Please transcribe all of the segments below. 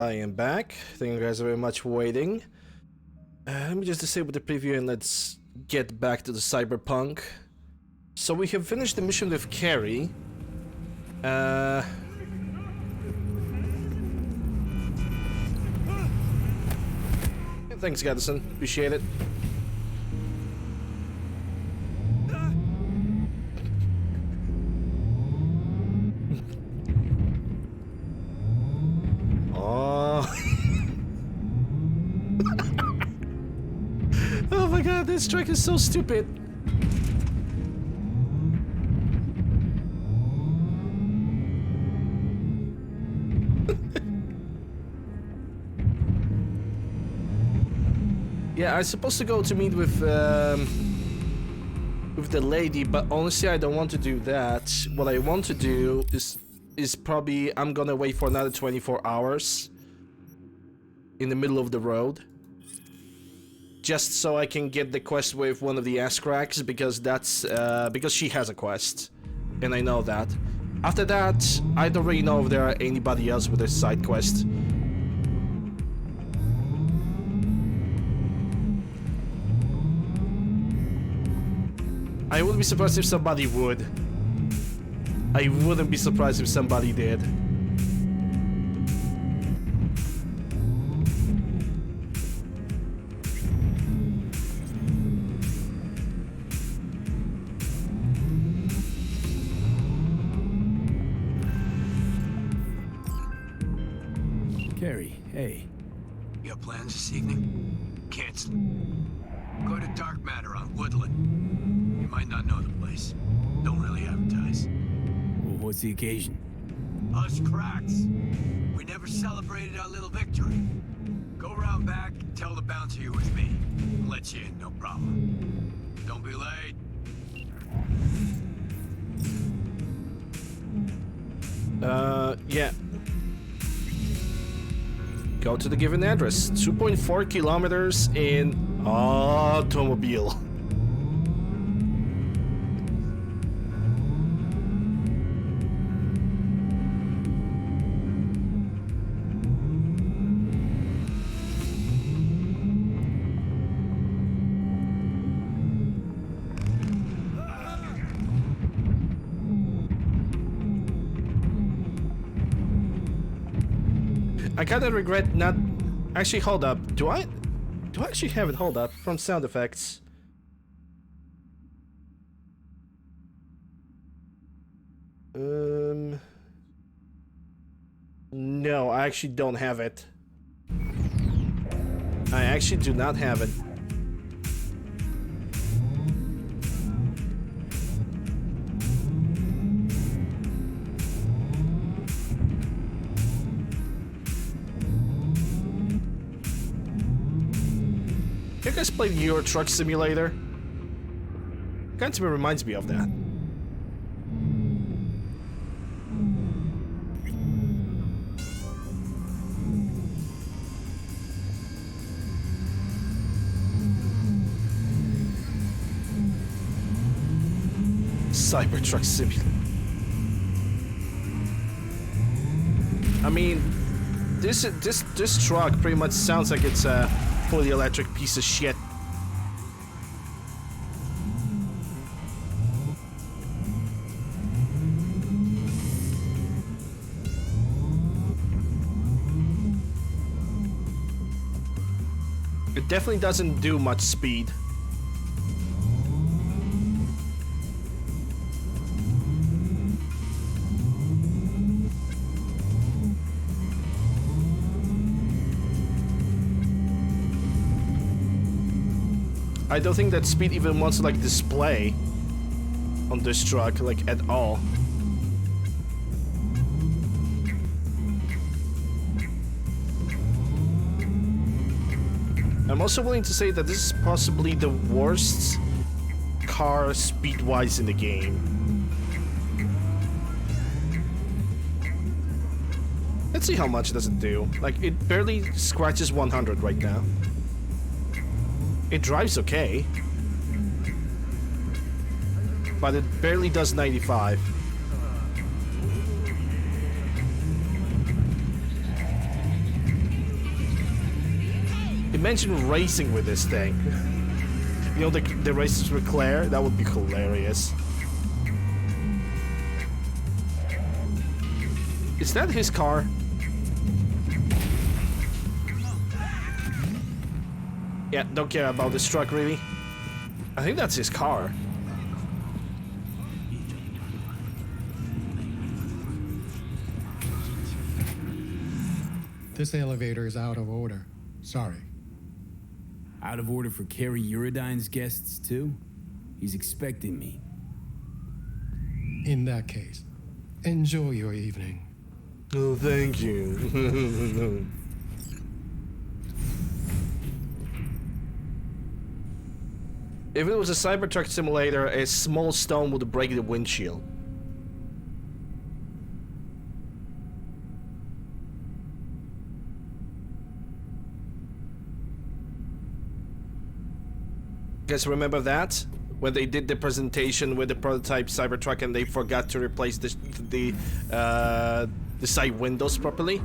I am back. Thank you guys very much for waiting. Let me just disable the preview and let's get back to the Cyberpunk. So we have finished the mission with Carrie. Thanks, Gaddison. Appreciate it. Oh my god, this track is so stupid. Yeah, I'm supposed to go to meet with the lady, but honestly I don't want to do that. What I want to do is probably I'm gonna wait for another 24 hours in the middle of the road. Just so I can get the quest with one of the ass cracks, because that's because she has a quest, and I know that. After that, I don't really know if there are anybody else with a side quest. I wouldn't be surprised if somebody would. I wouldn't be surprised if somebody did. Carrie, hey. You have plans this evening? Cancel. Go to Dark Matter on Woodland. You might not know the place. Don't really advertise. Well, what's the occasion? Us cracks. We never celebrated our little victory. Go round back, tell the bouncer you're with me. I'll let you in, no problem. Don't be late. Yeah. Go to the given address. 2.4 kilometers in automobile. I kinda regret not... Actually, hold up. Do I actually have it? Hold up. From sound effects. No, I actually don't have it. I actually do not have it. You guys played Euro Truck Simulator? Kind of reminds me of that. Cyber Truck Simulator. I mean, this truck pretty much sounds like it's a fully electric piece of shit. It definitely doesn't do much speed. I don't think that speed even wants to like display on this truck, like at all. I'm also willing to say that this is possibly the worst car speed-wise in the game. Let's see how much does it do. Like, it barely scratches 100 right now. It drives okay, but it barely does 95. Imagine racing with this thing. You know, the races with Claire? That would be hilarious. Is that his car? Yeah, don't care about this truck, really. I think that's his car. This elevator is out of order. Sorry. Out of order for Carrie Eurodyne's guests, too? He's expecting me. In that case, enjoy your evening. Oh, thank you. If it was a Cybertruck simulator, a small stone would break the windshield. Guys, remember that? When they did the presentation with the prototype Cybertruck and they forgot to replace the side windows properly?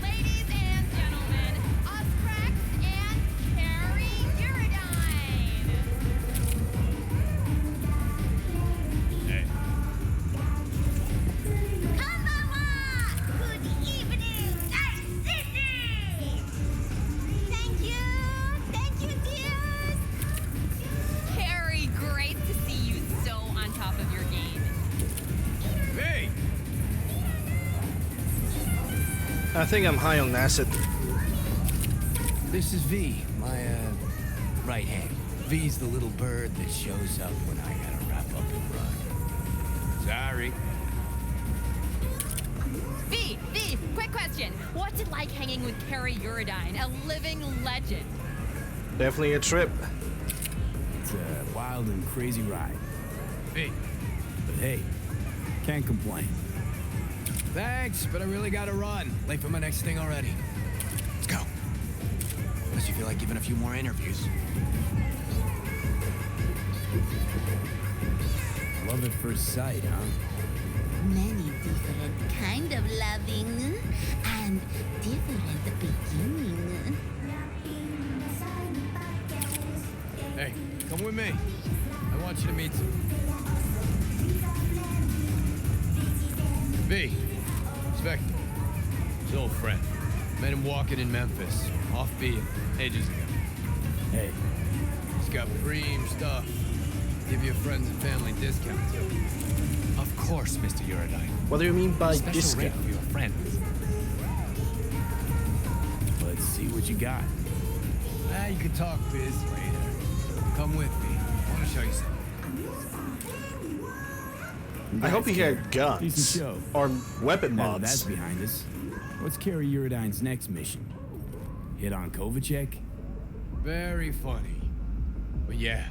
Ladies and gentlemen, Oscrax and Carrie Eurodyne. Hey. Konbanwa! Good evening, Night City! Thank you, dears. Carrie, great to see you so on top of your game. Hey! I think I'm high on acid. This is V, my, right hand. V's the little bird that shows up when I gotta wrap up and run. Sorry. V, quick question. What's it like hanging with Carrie Eurodyne, a living legend? Definitely a trip. It's a wild and crazy ride. V. But hey, can't complain. Thanks, but I really gotta run. Late for my next thing already. Let's go. Unless you feel like giving a few more interviews. Love at first sight, huh? Many different kind of loving and different beginning. Hey, come with me. I want you to meet some. V. Spectre. His old friend. Met him walking in Memphis. Offbeat. Ages ago. Hey, He's got preem stuff. Give your friends and family discount too. Of course, Mr. Eurodyne. What do you mean by Special discount? rate for your friends. let's see what you got. You can talk biz later. Come with me. I want to show you something. I hope he had guns Decent show. or weapon Now that that's mods. behind us, what's Carrie Eurodyne's next mission? Hit on Kovacek? Very funny. But yeah,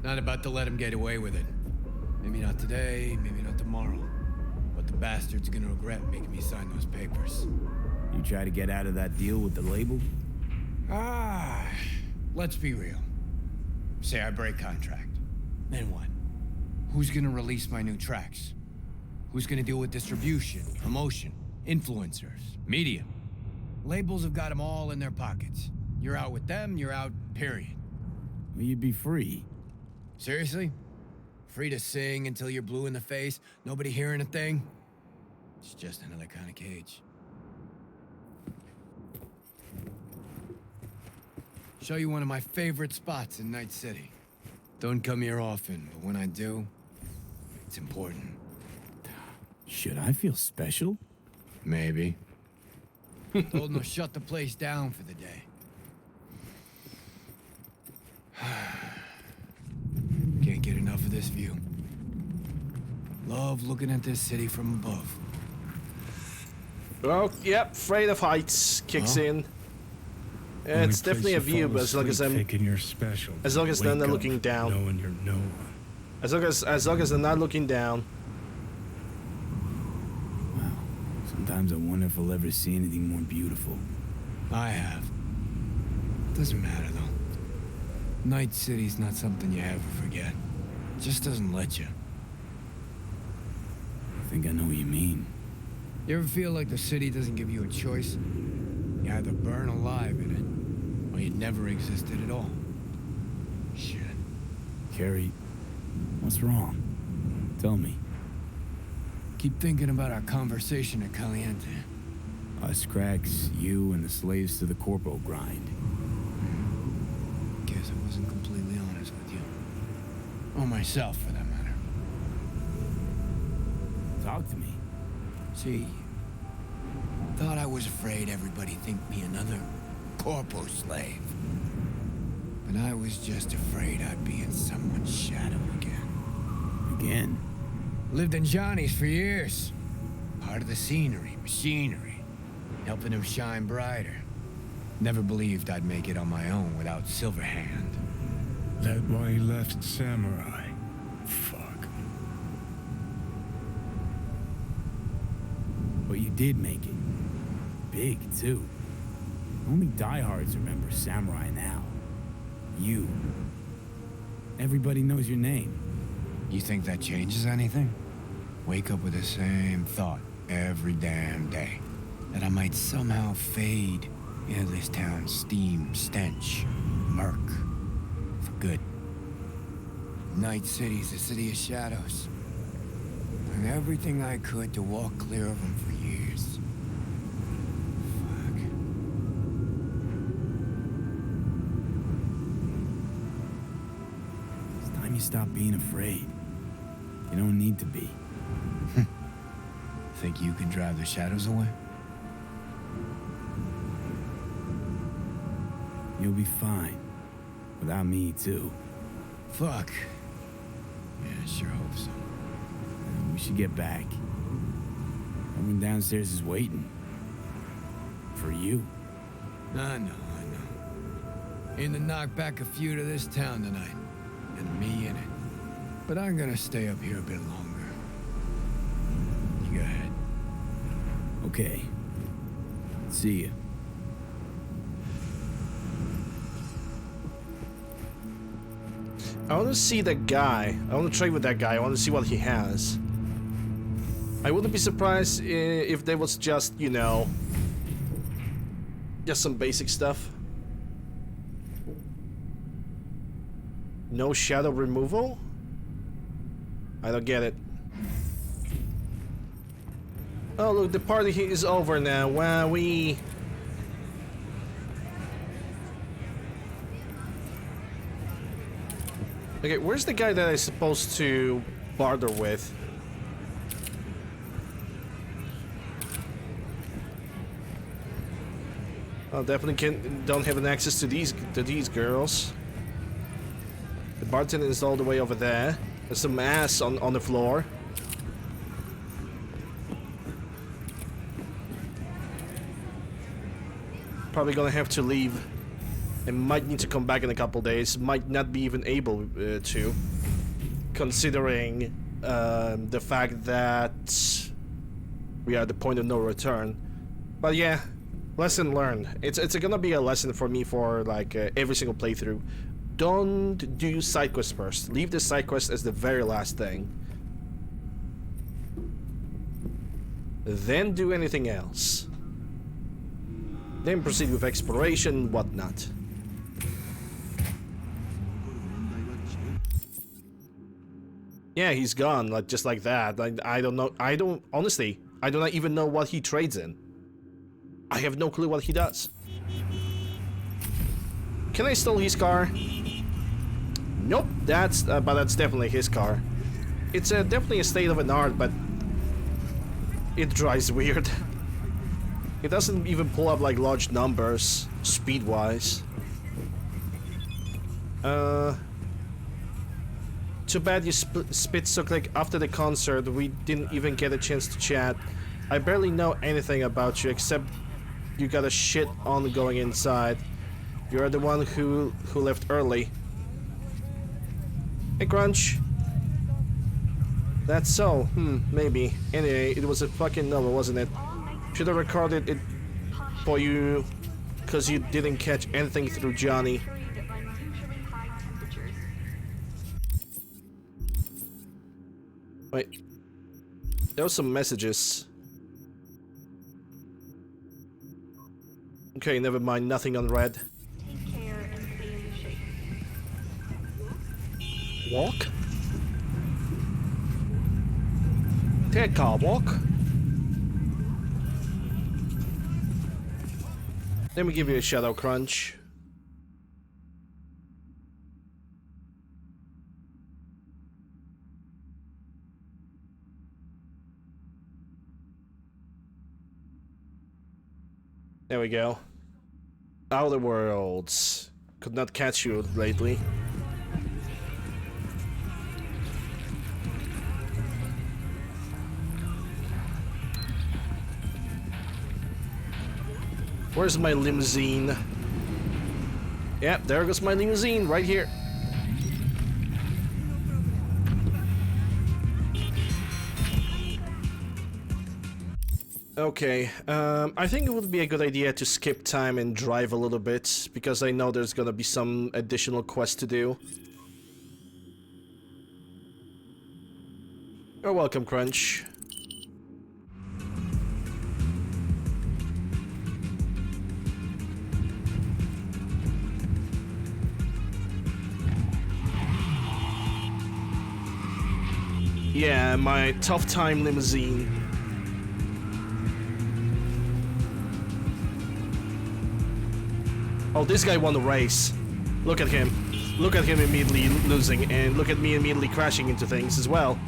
not about to let him get away with it. Maybe not today, maybe not tomorrow. But the bastard's gonna regret making me sign those papers. You try to get out of that deal with the label? Let's be real. Say I break contract. Then what? Who's gonna release my new tracks? Who's gonna deal with distribution, promotion, influencers, media? Labels have got them all in their pockets. You're out with them, you're out, period. Well, you'd be free. Seriously? Free to sing until you're blue in the face, nobody hearing a thing? It's just another kind of cage. Show you one of my favorite spots in Night City. Don't come here often, but when I do, it's important. Should I feel special? Maybe. Told him to shut the place down for the day. Can't get enough of this view. Love looking at this city from above. Well, yep, afraid of heights kicks in. Yeah, it's definitely a view, but as long as I'm thinking you're special. as long as they're Wake not up looking down. knowing you're no one. as long as they're not looking down. Sometimes I wonder if I'll ever see anything more beautiful. I have. Doesn't matter, though. Night City's not something you ever forget. It just doesn't let you. I think I know what you mean. You ever feel like the city doesn't give you a choice? You either burn alive in it, or you never existed at all. Shit. Carrie, what's wrong? Tell me. Keep thinking about our conversation at Caliente. Us cracks, you and the slaves to the corpo grind. Guess I wasn't completely honest with you. Or myself, for that matter. Talk to me. See, thought I was afraid everybody'd think me another corpo slave. But I was just afraid I'd be in someone's shadow again. Again? Lived in Johnny's for years. Part of the scenery, machinery, helping him shine brighter. Never believed I'd make it on my own without Silverhand. That why he left Samurai? Fuck. But you did make it. Big, too. Only diehards remember Samurai now. You. Everybody knows your name. You think that changes anything? Wake up with the same thought every damn day. That I might somehow fade into this town's steam, stench, murk. For good. Night City's a city of shadows. And everything I could to walk clear of them for years. Fuck. It's time you stop being afraid. You don't need to be. Think you can drive the shadows away? You'll be fine. Without me, too. Fuck. Yeah, sure hope so. We should get back. Everyone downstairs is waiting. For you. I know. Aim to knock back a few to this town tonight. And me in it. But I'm gonna stay up here a bit longer. You go ahead. Okay. See ya. I want to see that guy. I want to trade with that guy. I want to see what he has. I wouldn't be surprised if there was just, you know, just some basic stuff. No shadow removal? I don't get it. Oh look, the party is over now. Wowee. Okay, where's the guy that I'm supposed to barter with? Oh, definitely don't have an access to these girls. The bartender is all the way over there. There's some ass on the floor. Probably gonna have to leave. I might need to come back in a couple days. Might not be even able to, considering the fact that we are at the point of no return. But yeah, lesson learned. It's gonna be a lesson for me for like every single playthrough. Don't do side quests first. Leave the side quest as the very last thing. Then do anything else. Then proceed with exploration, whatnot. Yeah, he's gone, like just like that. I don't know. Honestly, I do not even know what he trades in. I have no clue what he does. Can I steal his car? Nope, but that's definitely his car. It's definitely a state of an art, but it drives weird. It doesn't even pull up like large numbers, speed-wise. Too bad you spit so quick after the concert. We didn't even get a chance to chat. I barely know anything about you except you got a shit on going inside. You're the one who left early. Hey, Crunch. That's so. Maybe. Anyway, it was a fucking novel, wasn't it? Should have recorded it for you because you didn't catch anything through Johnny. Wait. There were some messages. Okay, never mind. Nothing on red. Take care and stay in shape. Walk? Take a car walk. Let me give you a shadow crunch. There we go. Outer Worlds. Could not catch you lately. Where's my limousine? Yep, there goes my limousine right here. Okay, I think it would be a good idea to skip time and drive a little bit, because I know there's gonna be some additional quests to do. You're welcome, Crunch. Yeah, my tough time limousine. Oh, this guy won the race. Look at him. Look at him immediately losing, and look at me immediately crashing into things as well.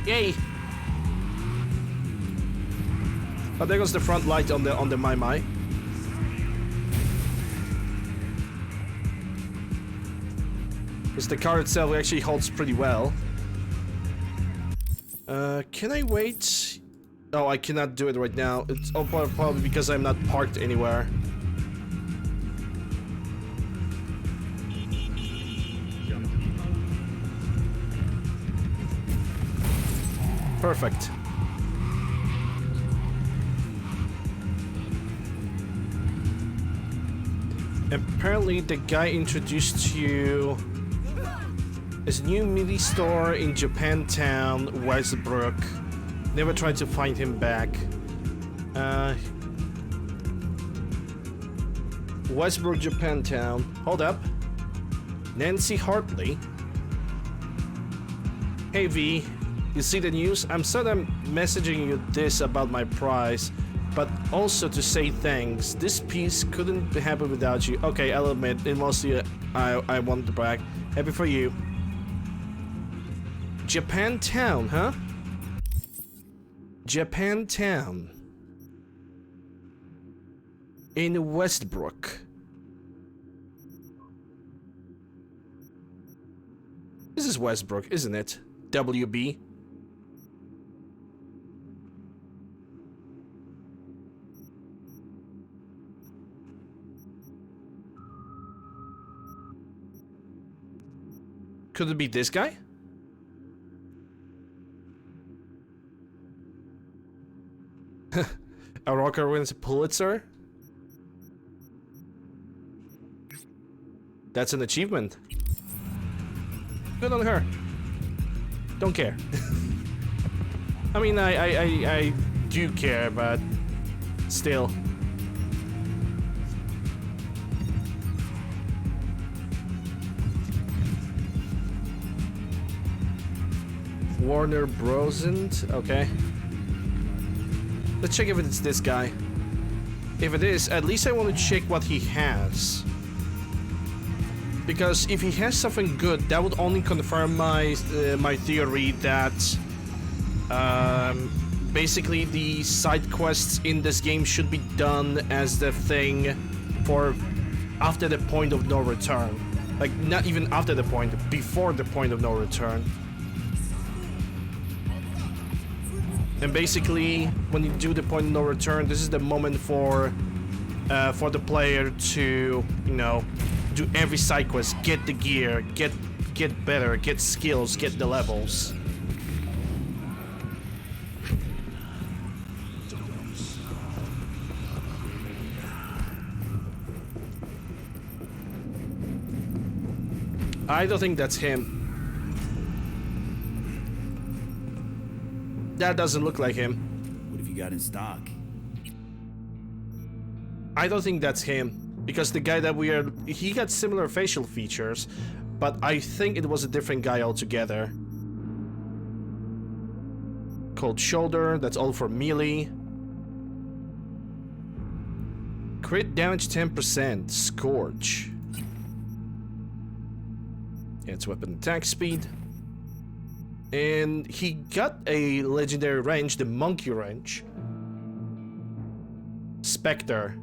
Yay! Oh, there goes the front light on the My. Because the car itself actually holds pretty well. Can I wait? Oh, I cannot do it right now. It's probably because I'm not parked anywhere. Perfect. Apparently the guy introduced you as a new mini store in Japantown, Westbrook. Never tried to find him back. Westbrook, Japantown. Hold up. Nancy Hartley. Hey V, you see the news? I'm sorry I'm messaging you this about my prize, but also to say thanks. This piece couldn't happen without you. Okay, I'll admit, it mostly I wanted to brag. Happy for you. Japantown, huh? Japantown. In Westbrook. This is Westbrook, isn't it? WB. Could it be this guy? A rocker wins a Pulitzer? That's an achievement. Good on her. Don't care. I mean, I do care, but still. Warner Brosent, okay. Let's check if it's this guy. If it is, at least I want to check what he has. Because if he has something good, that would only confirm my my theory that basically the side quests in this game should be done as the thing for after the point of no return. Like, not even after the point, before the point of no return. And basically, when you do the point of no return, this is the moment for the player to, you know, do every side quest, get the gear, get better, get skills, get the levels. I don't think that's him. That doesn't look like him. What have you got in stock? I don't think that's him. Because the guy that he got similar facial features, but I think it was a different guy altogether. Cold shoulder, that's all for melee. Crit damage 10%, Scorch. Yeah, it's weapon attack speed. And he got a legendary range, the monkey range. Spectre.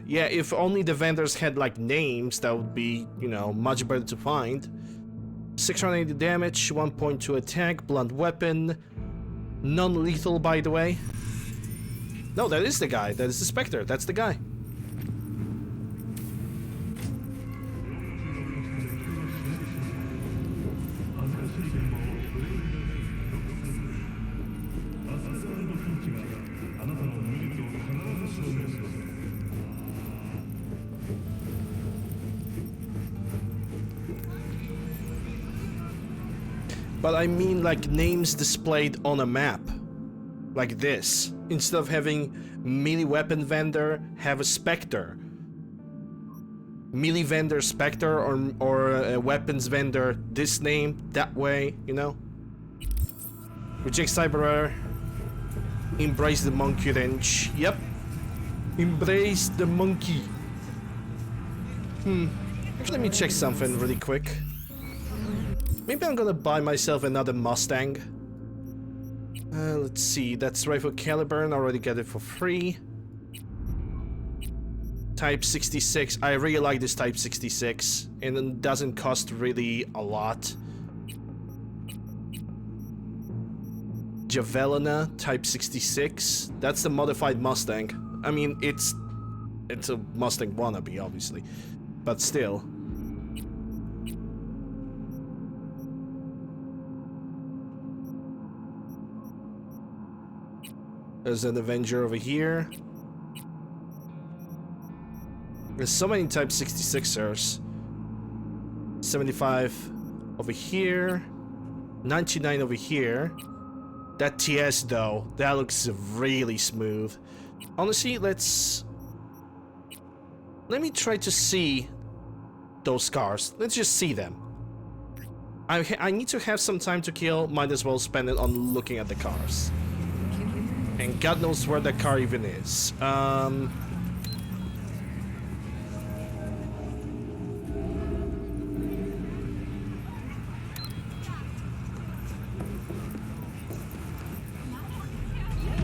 Yeah, if only the vendors had like names, that would be, you know, much better to find. 680 damage, 1.2 attack, blunt weapon. Non-lethal, by the way. No, that is the guy. That is the Spectre. That's the guy. But I mean like names displayed on a map. Like this. Instead of having melee weapon vendor, have a Spectre. Melee vendor Spectre or a weapons vendor this name, that way, you know? Reject cyber. Embrace the monkey wrench. Yep. Embrace the monkey. Actually, let me check something really quick. Maybe I'm gonna buy myself another Mustang. Let's see, that's rifle caliber, and I already get it for free. Type 66, I really like this Type 66, and it doesn't cost really a lot. Javelina, Type 66, that's the modified Mustang. I mean, it's a Mustang wannabe, obviously, but still. There's an Avenger over here. There's so many Type 66ers. 75 over here. 99 over here. That TS though, that looks really smooth. Honestly, let me try to see those cars. Let's just see them. I need to have some time to kill. Might as well spend it on looking at the cars. And God knows where that car even is.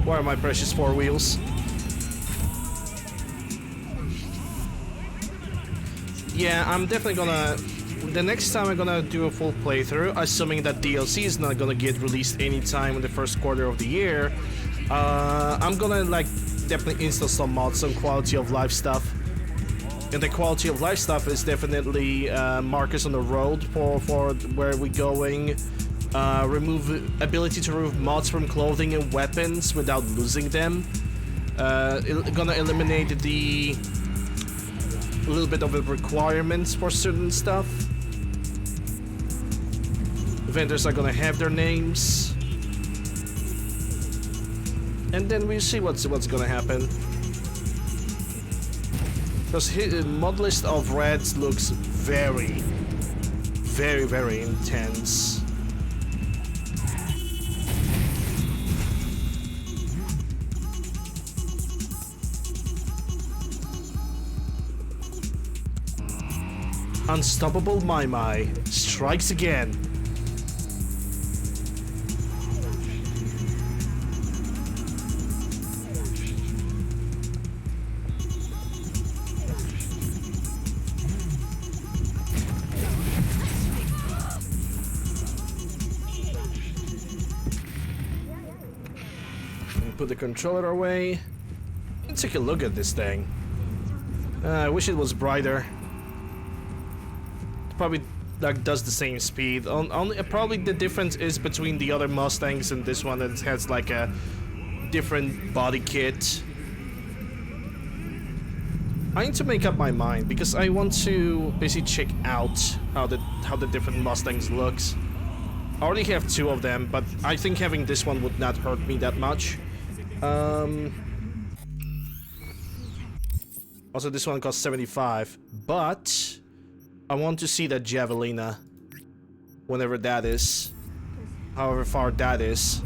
Where are my precious four wheels? Yeah, I'm definitely gonna... The next time I'm gonna do a full playthrough, assuming that DLC is not gonna get released anytime in the first quarter of the year, I'm gonna like definitely install some mods, some quality of life stuff. And the quality of life stuff is definitely markers on the road for where we're going. Remove ability to remove mods from clothing and weapons without losing them. Gonna eliminate the little bit of the requirements for certain stuff. Vendors are gonna have their names. And then we'll see what's gonna happen. Because his mod list of reds looks very, very, very intense. Unstoppable Mai Mai strikes again. Put the controller away. Let's take a look at this thing. I wish it was brighter. It probably like does the same speed. Probably the difference is between the other Mustangs and this one that has like a different body kit. I need to make up my mind because I want to basically check out how the different Mustangs looks. I already have 2 of them, but I think having this one would not hurt me that much. Also, this one costs 75, but I want to see that Javelina, whenever that is, however far that is.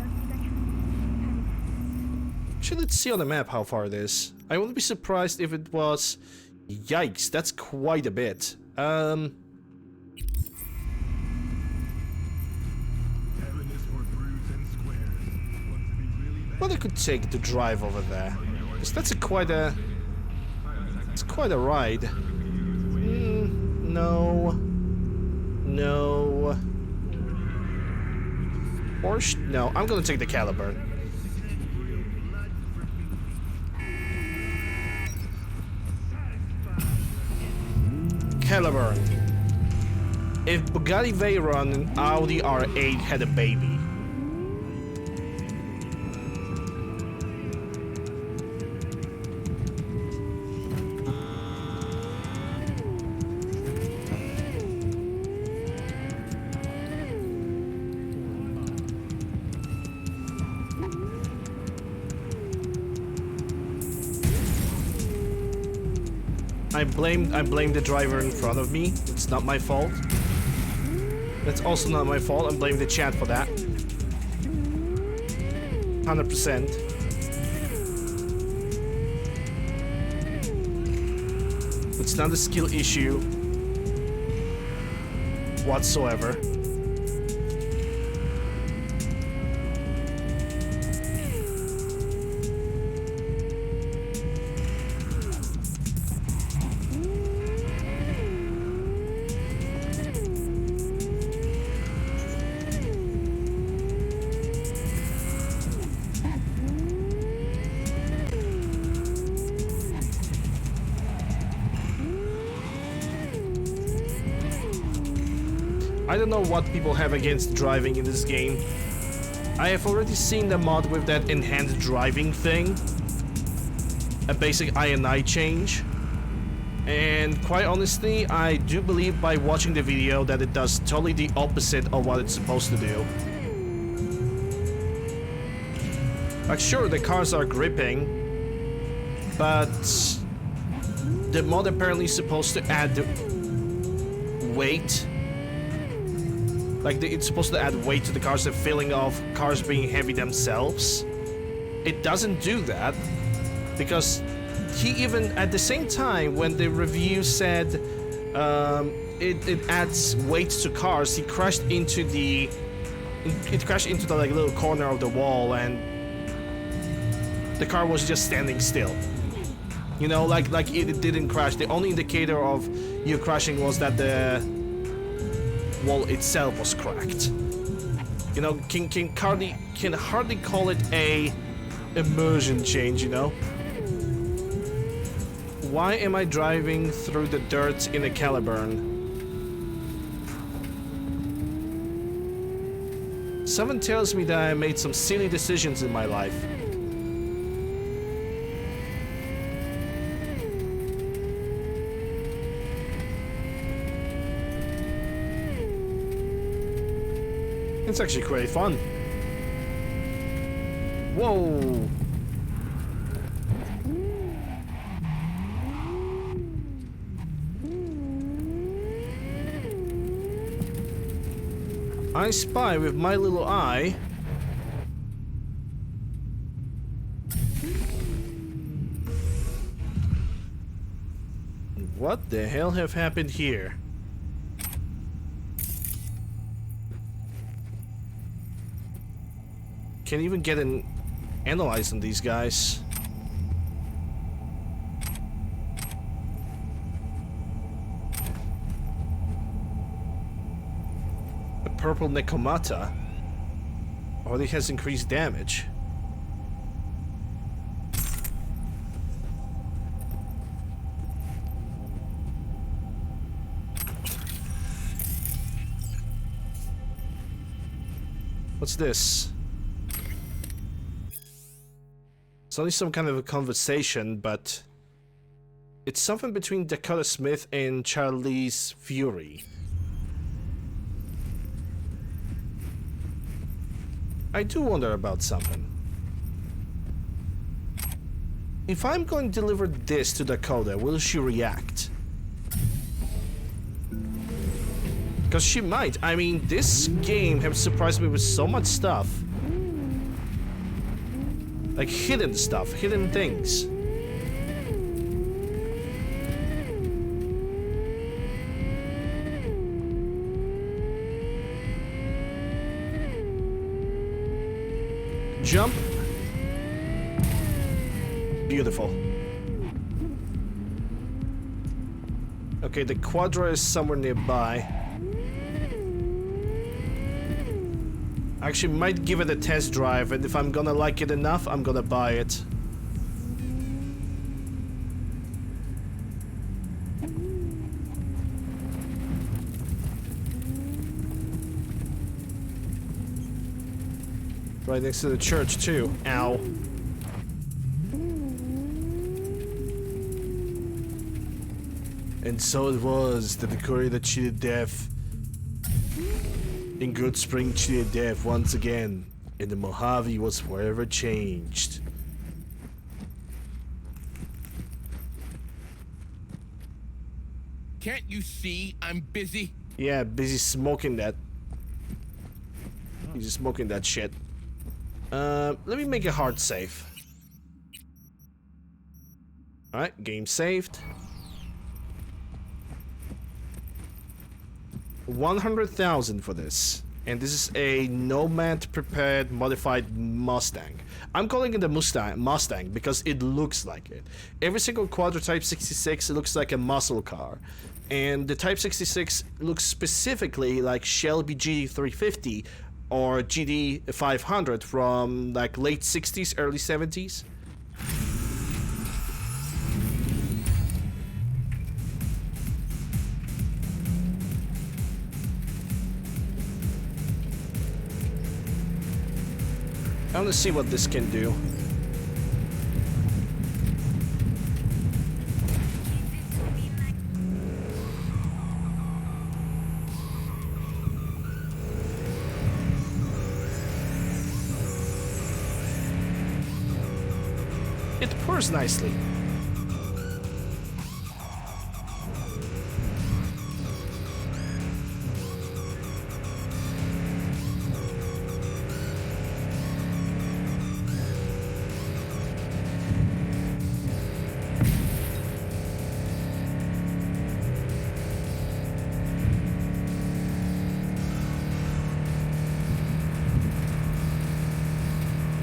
Actually, let's see on the map how far it is. I wouldn't be surprised if it was... Yikes, that's quite a bit. Well, I could take the drive over there, because that's quite a... It's quite a ride. No. No. Porsche? No, I'm gonna take the Caliburn. Caliburn. If Bugatti Veyron and Audi R8 had a baby. I blame the driver in front of me. It's not my fault. That's also not my fault. I blame the chat for that. 100%. It's not a skill issue whatsoever. I don't know what people have against driving in this game. I have already seen the mod with that enhanced driving thing. A basic INI change. And quite honestly, I do believe by watching the video that it does totally the opposite of what it's supposed to do. Like sure, the cars are gripping, but the mod apparently is supposed to add weight. Like, it's supposed to add weight to the cars, the feeling of cars being heavy themselves. It doesn't do that, because he even, at the same time, when the review said it adds weight to cars, he crashed into the... It crashed into the like little corner of the wall, and the car was just standing still. You know, like it didn't crash. The only indicator of you crashing was that the wall itself was cracked. You know, can hardly call it a immersion change, you know? Why am I driving through the dirt in a Caliburn? Someone tells me that I made some silly decisions in my life. It's actually quite fun. Whoa! I spy with my little eye what the hell have happened here? Can't even get an analyze on these guys. A purple Nekomata already has increased damage. What's this? It's only some kind of a conversation, but It's something between Dakota Smith and Charlize Fury. I do wonder about something. If I'm going to deliver this to Dakota, will she react? Because she might. I mean, this game has surprised me with so much stuff. Like hidden stuff, hidden things. Jump. Beautiful. Okay, the Quadra is somewhere nearby. Actually, might give it a test drive, and if I'm gonna like it enough, I'm gonna buy it. Right next to the church, too. Ow. And so it was that the courier cheated death in Good Spring cheated death once again, and the Mojave was forever changed. Can't you see I'm busy? Yeah, busy smoking that. He's just smoking that shit. Let me make a hard save. Alright, game saved. 100,000 for this. And this is a Nomad prepared modified Mustang. I'm calling it a Mustang because it looks like it. Every single Quadra Type 66 looks like a muscle car. And the Type 66 looks specifically like Shelby GT350 or GT500 from like late 60s, early 70s. I want to see what this can do. It purrs nicely.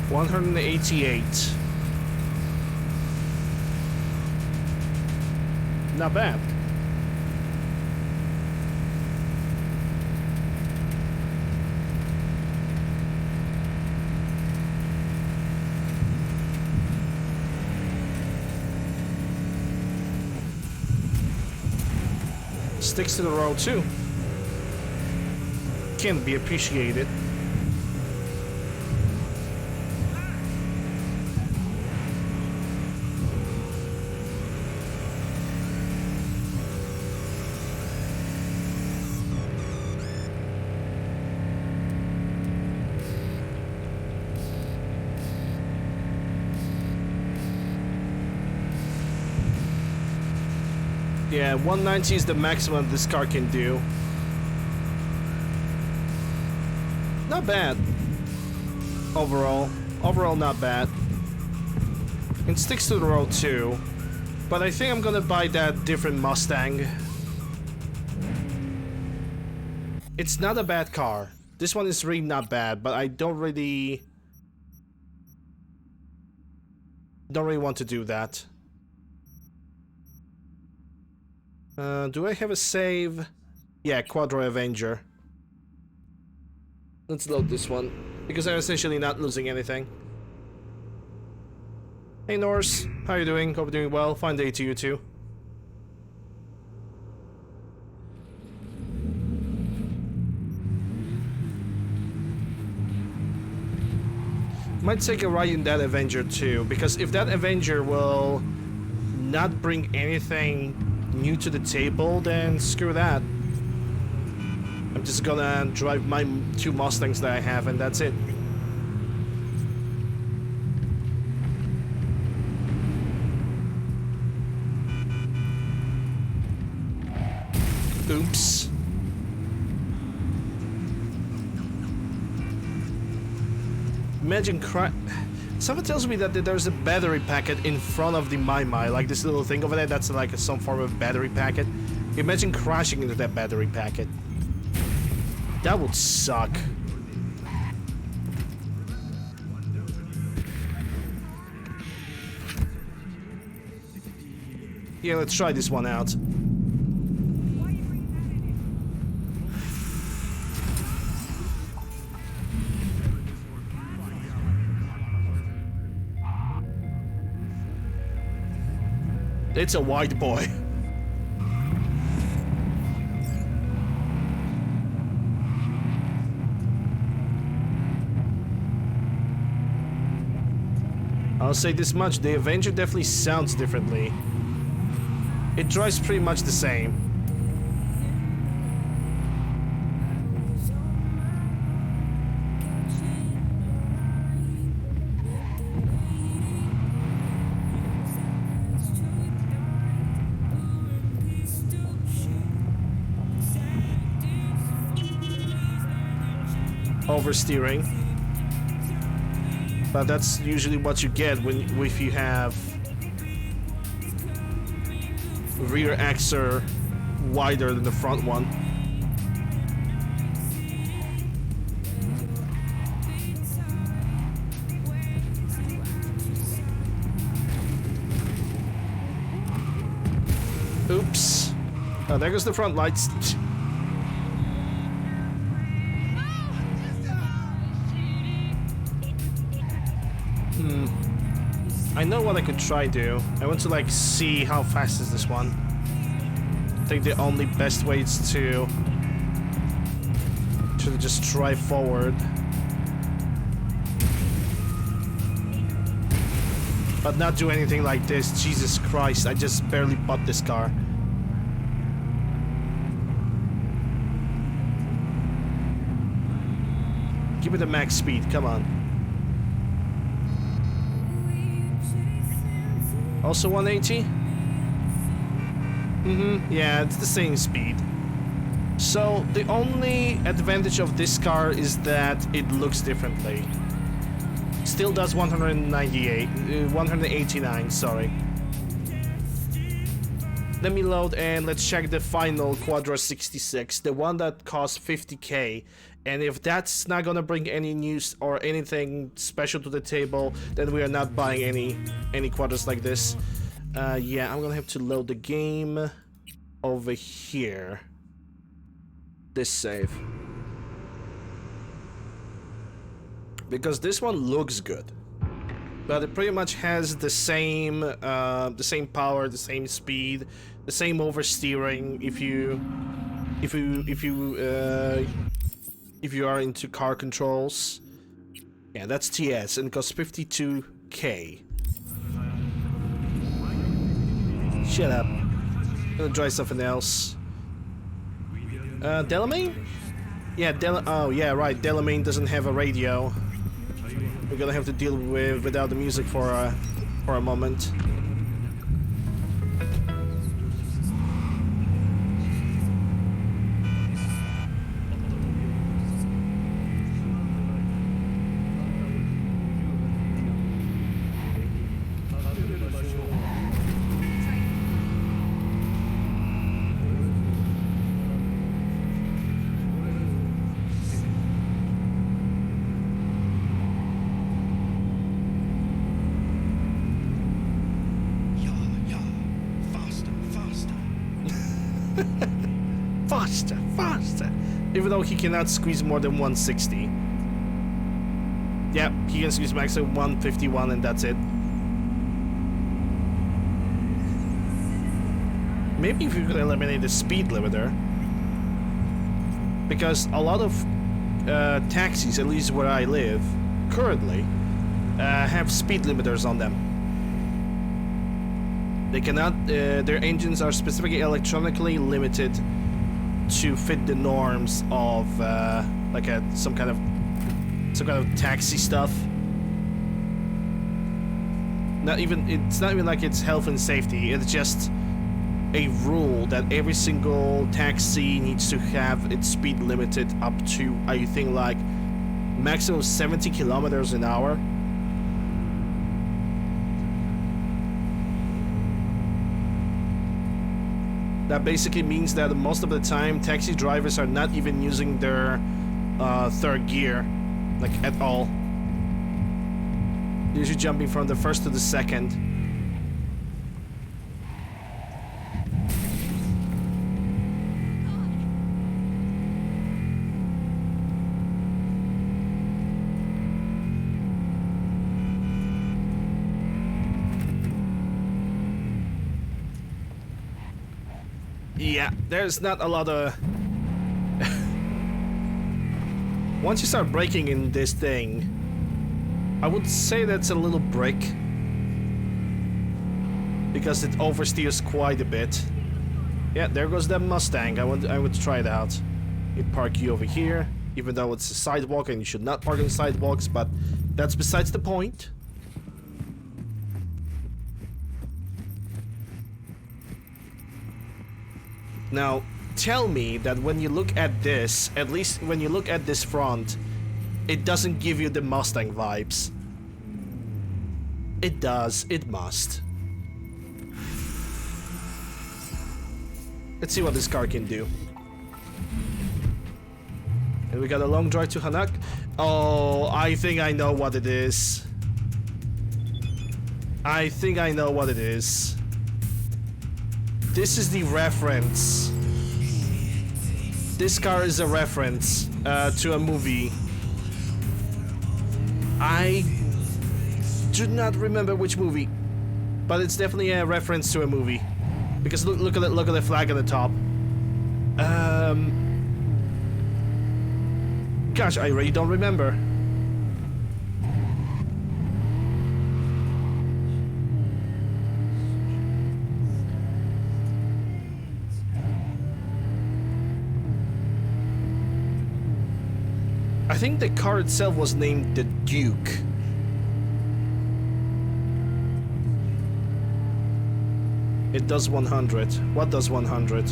$188. Not bad. Sticks to the road too. Can be appreciated. Yeah, 190 is the maximum this car can do. Not bad. Overall. Overall, not bad. It sticks to the road too. But I think I'm gonna buy that different Mustang. It's not a bad car. This one is really not bad, but I don't really want to do that. Do I have a save? Yeah, Quadra Avenger. Let's load this one, because I'm essentially not losing anything. Hey Norse, how you doing? Hope you're doing well. Fine day to you too. Might take a ride in that Avenger too, because if that Avenger will not bring anything new to the table, then screw that. I'm just gonna drive my 2 Mustangs that I have, and that's it. Oops. Imagine Someone tells me that there's a battery packet in front of the My, like this little thing over there, that's like some form of battery packet. Imagine crashing into that battery packet. That would suck. Yeah, let's try this one out. It's a white boy. I'll say this much, the Avenger definitely sounds differently. It drives pretty much the same. Oversteering, but that's usually what you get if you have rear axle wider than the front one. Oops. Oh, there goes the front lights. I know what I could try do. I want to like see how fast is this one. I think the only best way is to just drive forward. But not do anything like this. Jesus Christ, I just barely bought this car. Give it a max speed, come on. Also 180? Yeah, it's the same speed. So the only advantage of this car is that it looks differently. Still does 189, sorry. Let me load and let's check the final Quadra 66, the one that costs 50k. And if that's not gonna bring any news or anything special to the table, then we are not buying any Quadras like this. Yeah, I'm gonna have to load the game over here. This save. Because this one looks good. But it pretty much has the same power, the same speed, the same oversteering if you are into car controls. Yeah, that's TS and it costs 52k. Shut up. I'm gonna try something else. Delamain? Yeah, oh yeah, right. Delamain doesn't have a radio. We're gonna have to deal without the music for a moment. Faster, faster! Even though he cannot squeeze more than 160. Yeah, he can squeeze max at 151 and that's it. Maybe if you could eliminate the speed limiter. Because a lot of taxis, at least where I live, currently, have speed limiters on them. They cannot. Their engines are specifically electronically limited to fit the norms of like some kind of taxi stuff. It's not even like it's health and safety. It's just a rule that every single taxi needs to have its speed limited up to, I think, like maximum 70 kilometers an hour. That basically means that most of the time taxi drivers are not even using their third gear, like at all. They're usually jumping from the first to the second. Yeah, there's not a lot of... Once you start braking in this thing, I would say that's a little brick. Because it oversteers quite a bit. Yeah, there goes that Mustang. I would try it out. You park you over here, even though it's a sidewalk and you should not park on sidewalks, but that's besides the point. Now, tell me that when you look at this, at least when you look at this front, it doesn't give you the Mustang vibes. It does, it must. Let's see what this car can do. And we got a long drive to Hanak. Oh, I think I know what it is. I think I know what it is. This is the reference. This car is a reference to a movie. I do not remember which movie, but it's definitely a reference to a movie. Because look at the flag on the top. Gosh, I really don't remember. I think the car itself was named the Duke. It does 100. What does 100?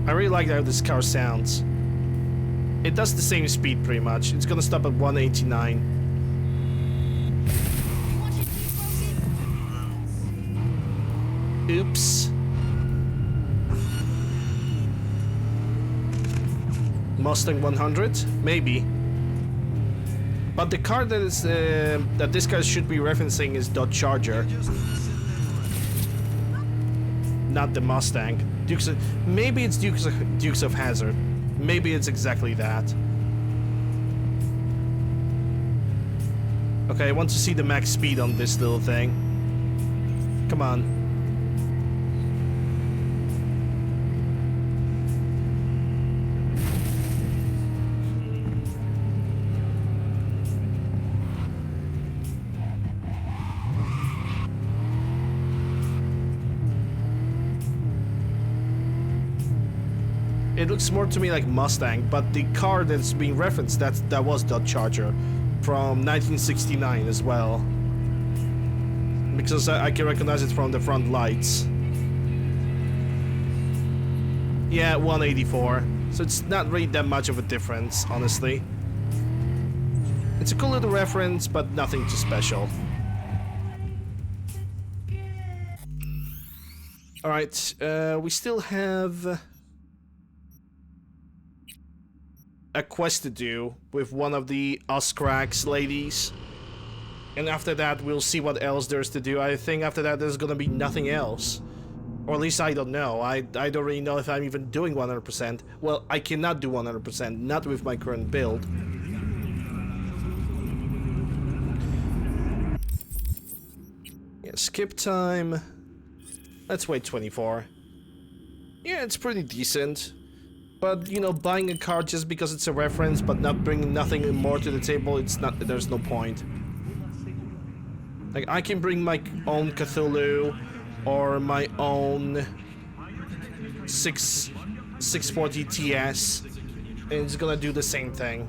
I really like how this car sounds. It does the same speed pretty much. It's gonna stop at 189. Oops. Mustang 100? Maybe. But the car that is that this guy should be referencing is Dodge Charger. Not the Mustang. Maybe it's Dukes of Hazzard. Maybe it's exactly that. Okay, I want to see the max speed on this little thing. Come on. It looks more to me like Mustang, but the car that's being referenced, that was Dodge Charger from 1969 as well. Because I can recognize it from the front lights. Yeah, 184. So it's not really that much of a difference, honestly. It's a cool little reference, but nothing too special. Alright, we still have a quest to do with one of the Uscrax ladies. And after that, we'll see what else there's to do. I think after that, there's gonna be nothing else. Or at least I don't know. I don't really know if I'm even doing 100%. Well, I cannot do 100%, not with my current build. Yeah, skip time. Let's wait 24. Yeah, it's pretty decent. But, you know, buying a car just because it's a reference but not bringing nothing more to the table, it's not, there's no point. Like, I can bring my own Cthulhu or my own 640 TS, and it's gonna do the same thing.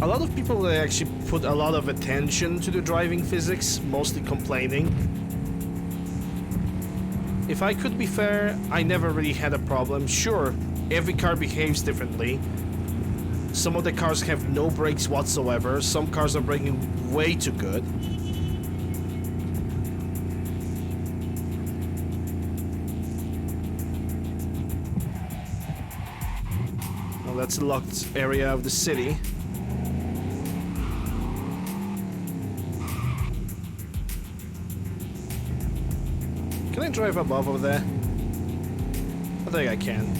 A lot of people actually put a lot of attention to the driving physics, mostly complaining. If I could be fair, I never really had a problem. Sure, every car behaves differently. Some of the cars have no brakes whatsoever. Some cars are braking way too good. Well, that's a locked area of the city. Can I drive above over there? I think I can.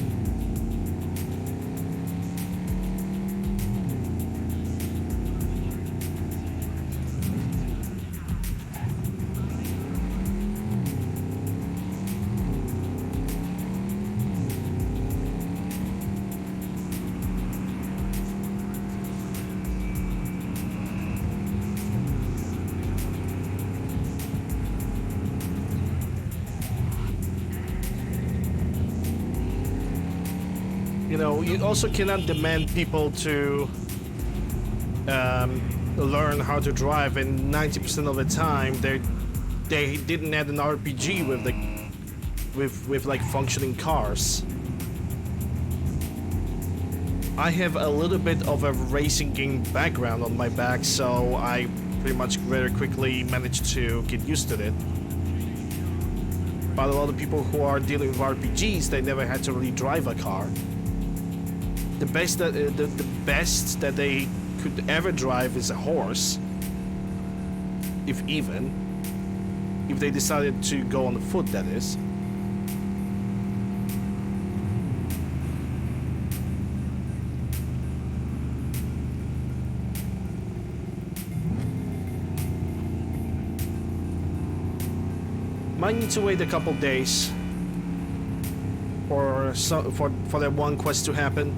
You know, you also cannot demand people to learn how to drive, and 90% of the time they didn't add an RPG with the with like functioning cars. I have a little bit of a racing game background on my back, so I pretty much very quickly managed to get used to it. But a lot of people who are dealing with RPGs, they never had to really drive a car. The best that they could ever drive is a horse, if even. If they decided to go on foot, that is. Might need to wait a couple days for that one quest to happen.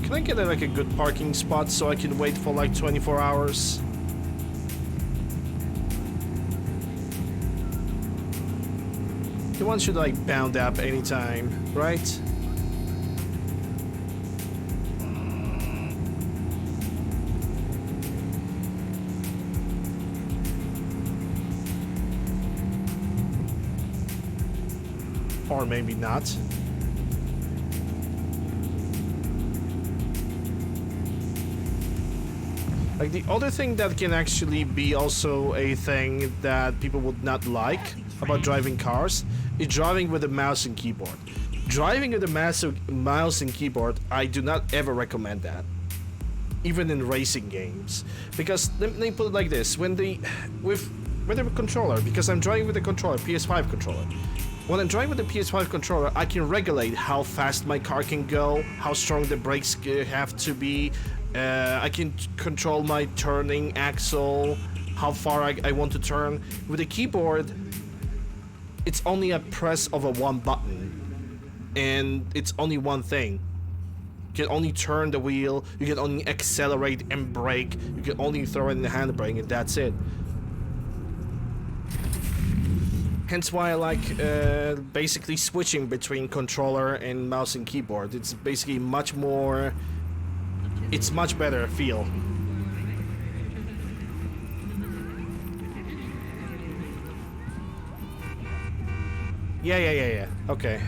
Can I get like a good parking spot so I can wait for like 24 hours? The one should like bound up anytime, right? Or maybe not. Like, the other thing that can actually be also a thing that people would not like about driving cars is driving with a mouse and keyboard. Driving with a mouse and keyboard, I do not ever recommend that. Even in racing games. Because, let me put it like this, with a controller, because I'm driving with a controller, PS5 controller. When I'm driving with the PS5 controller, I can regulate how fast my car can go, how strong the brakes have to be. I can control my turning axle, how far I want to turn. With the keyboard, it's only a press of one button, and it's only one thing. You can only turn the wheel, you can only accelerate and brake, you can only throw in the handbrake, and that's it. Hence why I like basically switching between controller and mouse and keyboard. It's basically much more... It's much better feel. Yeah. Okay,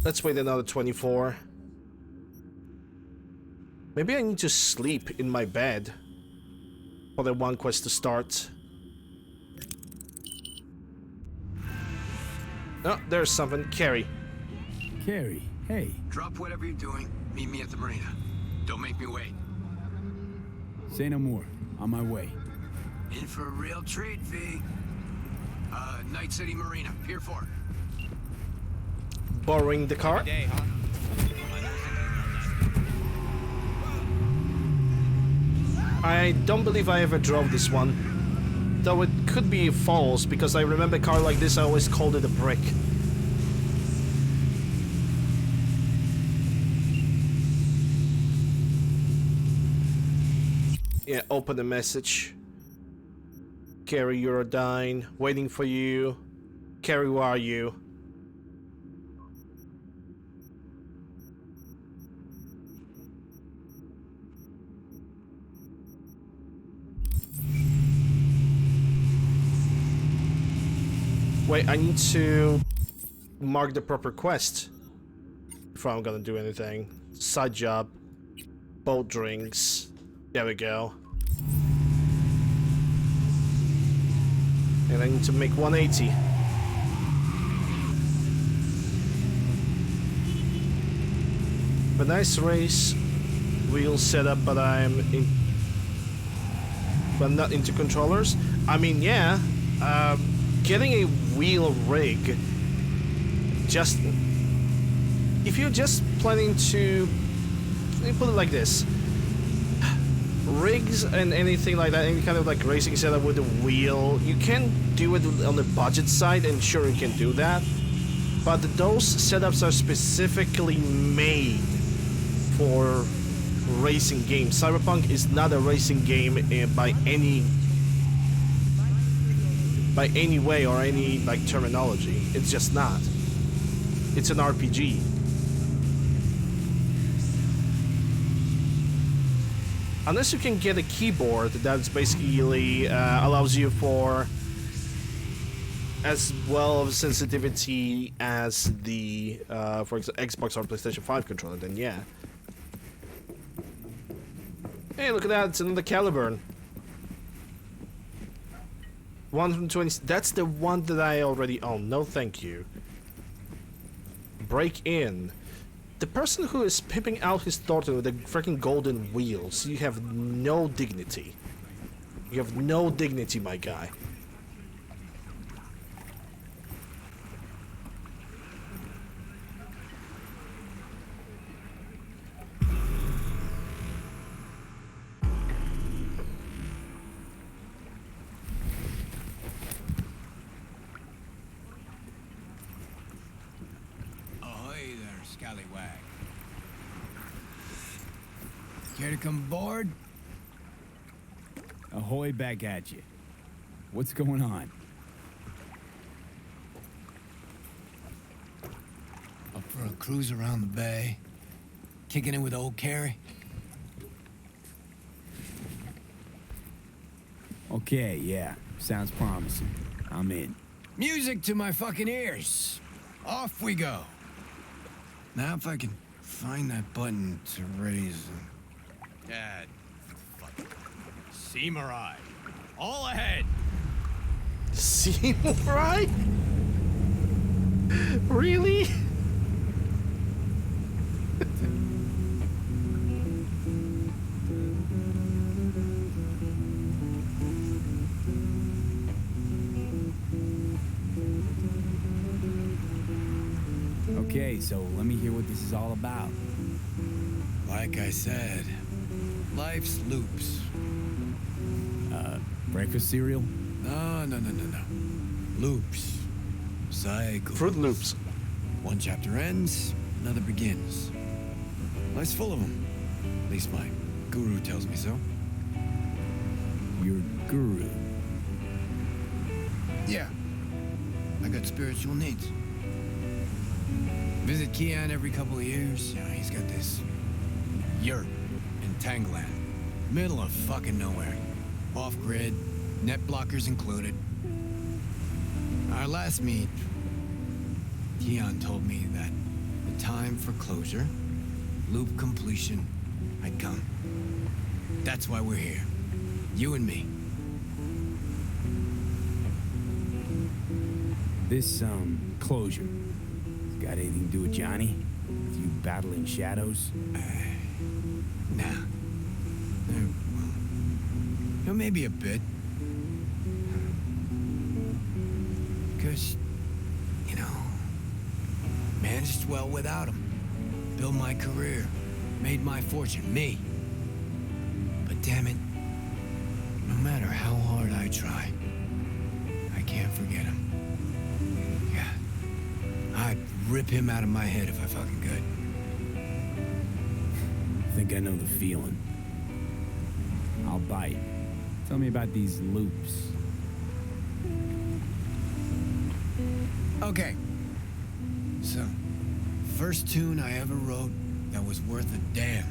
let's wait another 24. Maybe I need to sleep in my bed for the one quest to start. Oh, there's something. Carrie. Carrie, hey. Drop whatever you're doing. Meet me at the marina. Don't make me wait. Say no more. On my way. In for a real treat, V. Night City Marina, Pier 4. Borrowing the car. Day, huh? I don't believe I ever drove this one. Though it could be false, because I remember a car like this, I always called it a brick. Yeah, open the message. Carrie, you're dying. Waiting for you. Carrie, where are you? Wait, I need to mark the proper quest before I'm gonna do anything. Side job. Boat drinks. There we go. And I need to make 180. A nice race wheel setup, but but not into controllers. I mean, yeah, getting a wheel rig. Just if you're just planning to, let me put it like this. Rigs and anything like that, any kind of like racing setup with a wheel, you can do it on the budget side, and sure you can do that, but those setups are specifically made for racing games. Cyberpunk is not a racing game by any way or any like terminology. It's just not. It's an RPG. Unless you can get a keyboard that's basically allows you for as well of sensitivity as the for example, Xbox or PlayStation 5 controller, then yeah. Hey, look at that! It's another Caliburn. 120. That's the one that I already own. No, thank you. Break in. The person who is pimping out his daughter with the freaking golden wheels, you have no dignity. You have no dignity, my guy. Ahoy there, scallywag. Care to come aboard? Ahoy back at you. What's going on? Up for a cruise around the bay? Kicking it with old Carrie? Okay, yeah. Sounds promising. I'm in. Music to my fucking ears. Off we go. Now if I can find that button to raise... Dad. Fuck. Samurai. All ahead. Samurai? Really? Okay, so let me hear what this is all about. Like I said, life's loops. Breakfast cereal? No. Loops. Cycles. Fruit Loops. One chapter ends, another begins. Life's full of them. At least my guru tells me so. Your guru. Yeah. I got spiritual needs. Visit Kian every couple of years. Yeah, he's got this yurt in Tangland. Middle of fucking nowhere. Off-grid, net blockers included. Our last meet, Kian told me that the time for closure, loop completion, had come. That's why we're here. You and me. This, closure, got anything to do with Johnny? With you battling shadows? Nah. Well, maybe a bit. Because, you know, managed well without him. Built my career. Made my fortune. Me. But damn it, no matter how hard I try, I can't forget him. Yeah. I'd rip him out of my head if I fucking could. I think I know the feeling. I'll bite. Tell me about these loops. Okay. So, first tune I ever wrote that was worth a damn.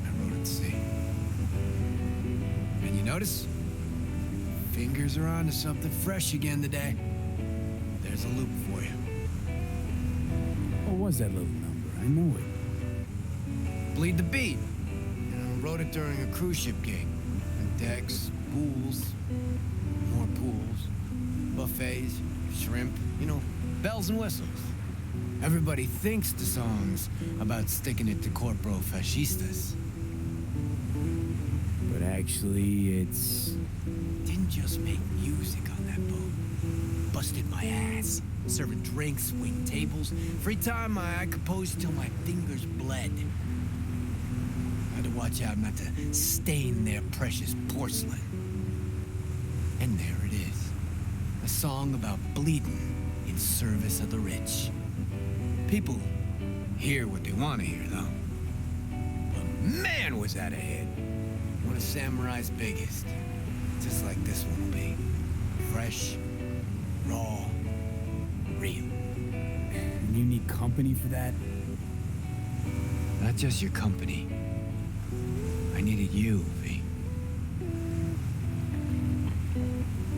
I wrote at sea. And you notice? Fingers are on to something fresh again today. There's a loop for you. What was that little number? I know it. Bleed the beat. You know, wrote it during a cruise ship gig. And decks, pools, more pools, buffets, shrimp, you know, bells and whistles. Everybody thinks the song's about sticking it to corporo fascistas. But actually, it's... Didn't just make music on that boat. Busted my ass. Serving drinks, waiting tables. Free time, I composed till my fingers bled. Had to watch out not to stain their precious porcelain. And there it is. A song about bleeding in service of the rich. People hear what they want to hear, though. But man, was that a hit. One of Samurai's biggest. Just like this one will be. Fresh, raw, real. And you need company for that? Not just your company. I needed you, V.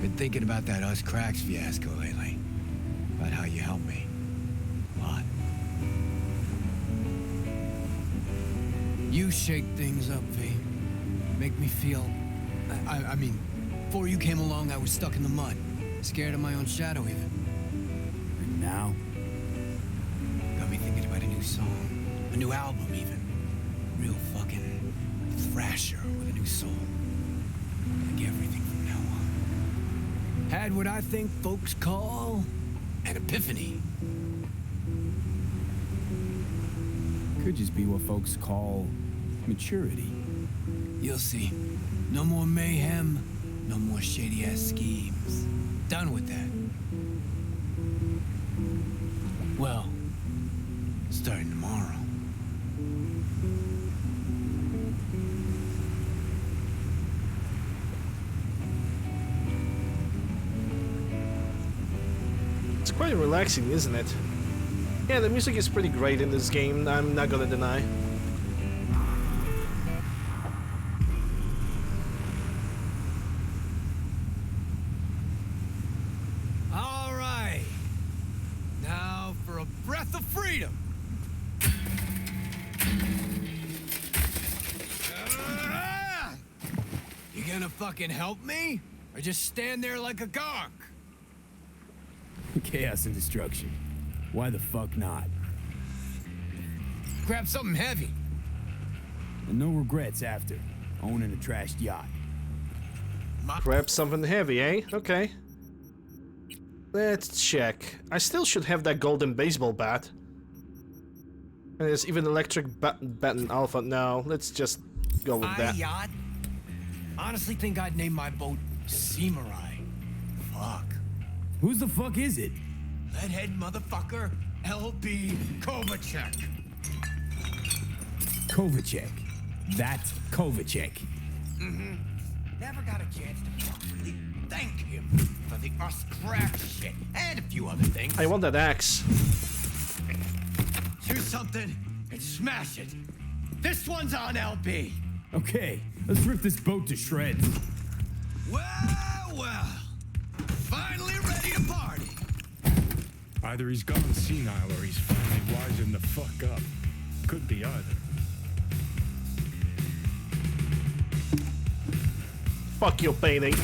Been thinking about that Us Cracks fiasco lately. About how you helped me. A lot. You shake things up, V. Make me feel... I mean, before you came along, I was stuck in the mud. Scared of my own shadow, even. And now? Got me thinking about a new song. A new album, even. Real fucking thrasher with a new soul. Like everything from now on. Had what I think folks call an epiphany. Could just be what folks call maturity. You'll see. No more mayhem, no more shady-ass schemes. Done with that. Well, starting tomorrow. It's quite relaxing, isn't it? Yeah, the music is pretty great in this game, I'm not gonna deny. All right. Now for a breath of freedom. You gonna fucking help me? Or just stand there like a gonk? Chaos and destruction. Why the fuck not? Grab something heavy. And no regrets after owning a trashed yacht. Grab something heavy, eh? Okay. Let's check. I still should have that golden baseball bat. And there's even electric bat in Alpha. No, let's just go with that. Yacht? Honestly think I'd name my boat Samurai. Fuck. Whose the fuck is it? Leadhead motherfucker, LB Kovacek. Kovacek. That's Kovacek. Mm-hmm. Never got a chance to properly thank him for the Us Cracks shit and a few other things. I want that axe. Choose something and smash it. This one's on LB. Okay, let's rip this boat to shreds. Well. Finally ready to party. Either he's gone senile or he's finally wising the fuck up. Could be either. Fuck your painting.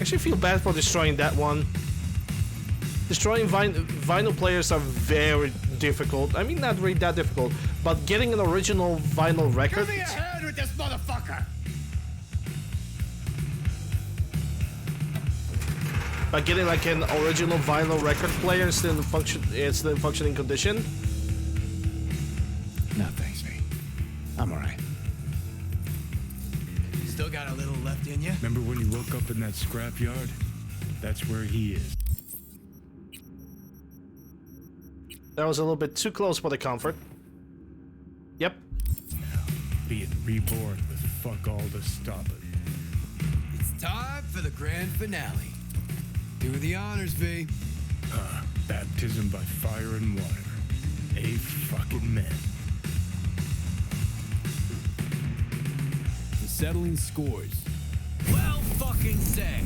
actually feel bad for destroying that one. Destroying vinyl players are very difficult. I mean, not really that difficult, but getting an original vinyl record. Give me a hand with this motherfucker! By getting like an original vinyl record player still in functioning condition. No thanks, V. I'm alright. Still got a little left in you? Remember when you woke up in that scrapyard? That's where he is. That was a little bit too close for the comfort. Yep. Now, being reborn with fuck all to stop it. It's time for the grand finale. Do the honors, V. Baptism by fire and water. A fucking man. The settling scores. Well fucking said.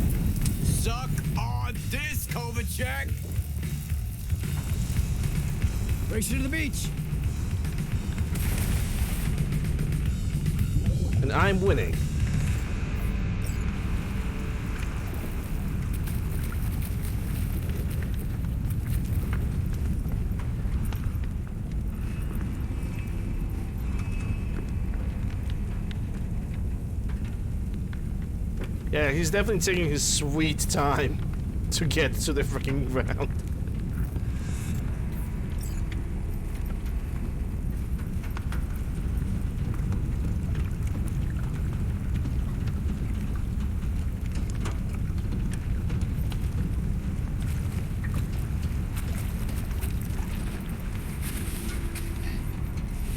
Suck on this, Kovacic. Race you to the beach. And I'm winning. Yeah, he's definitely taking his sweet time to get to the freaking ground.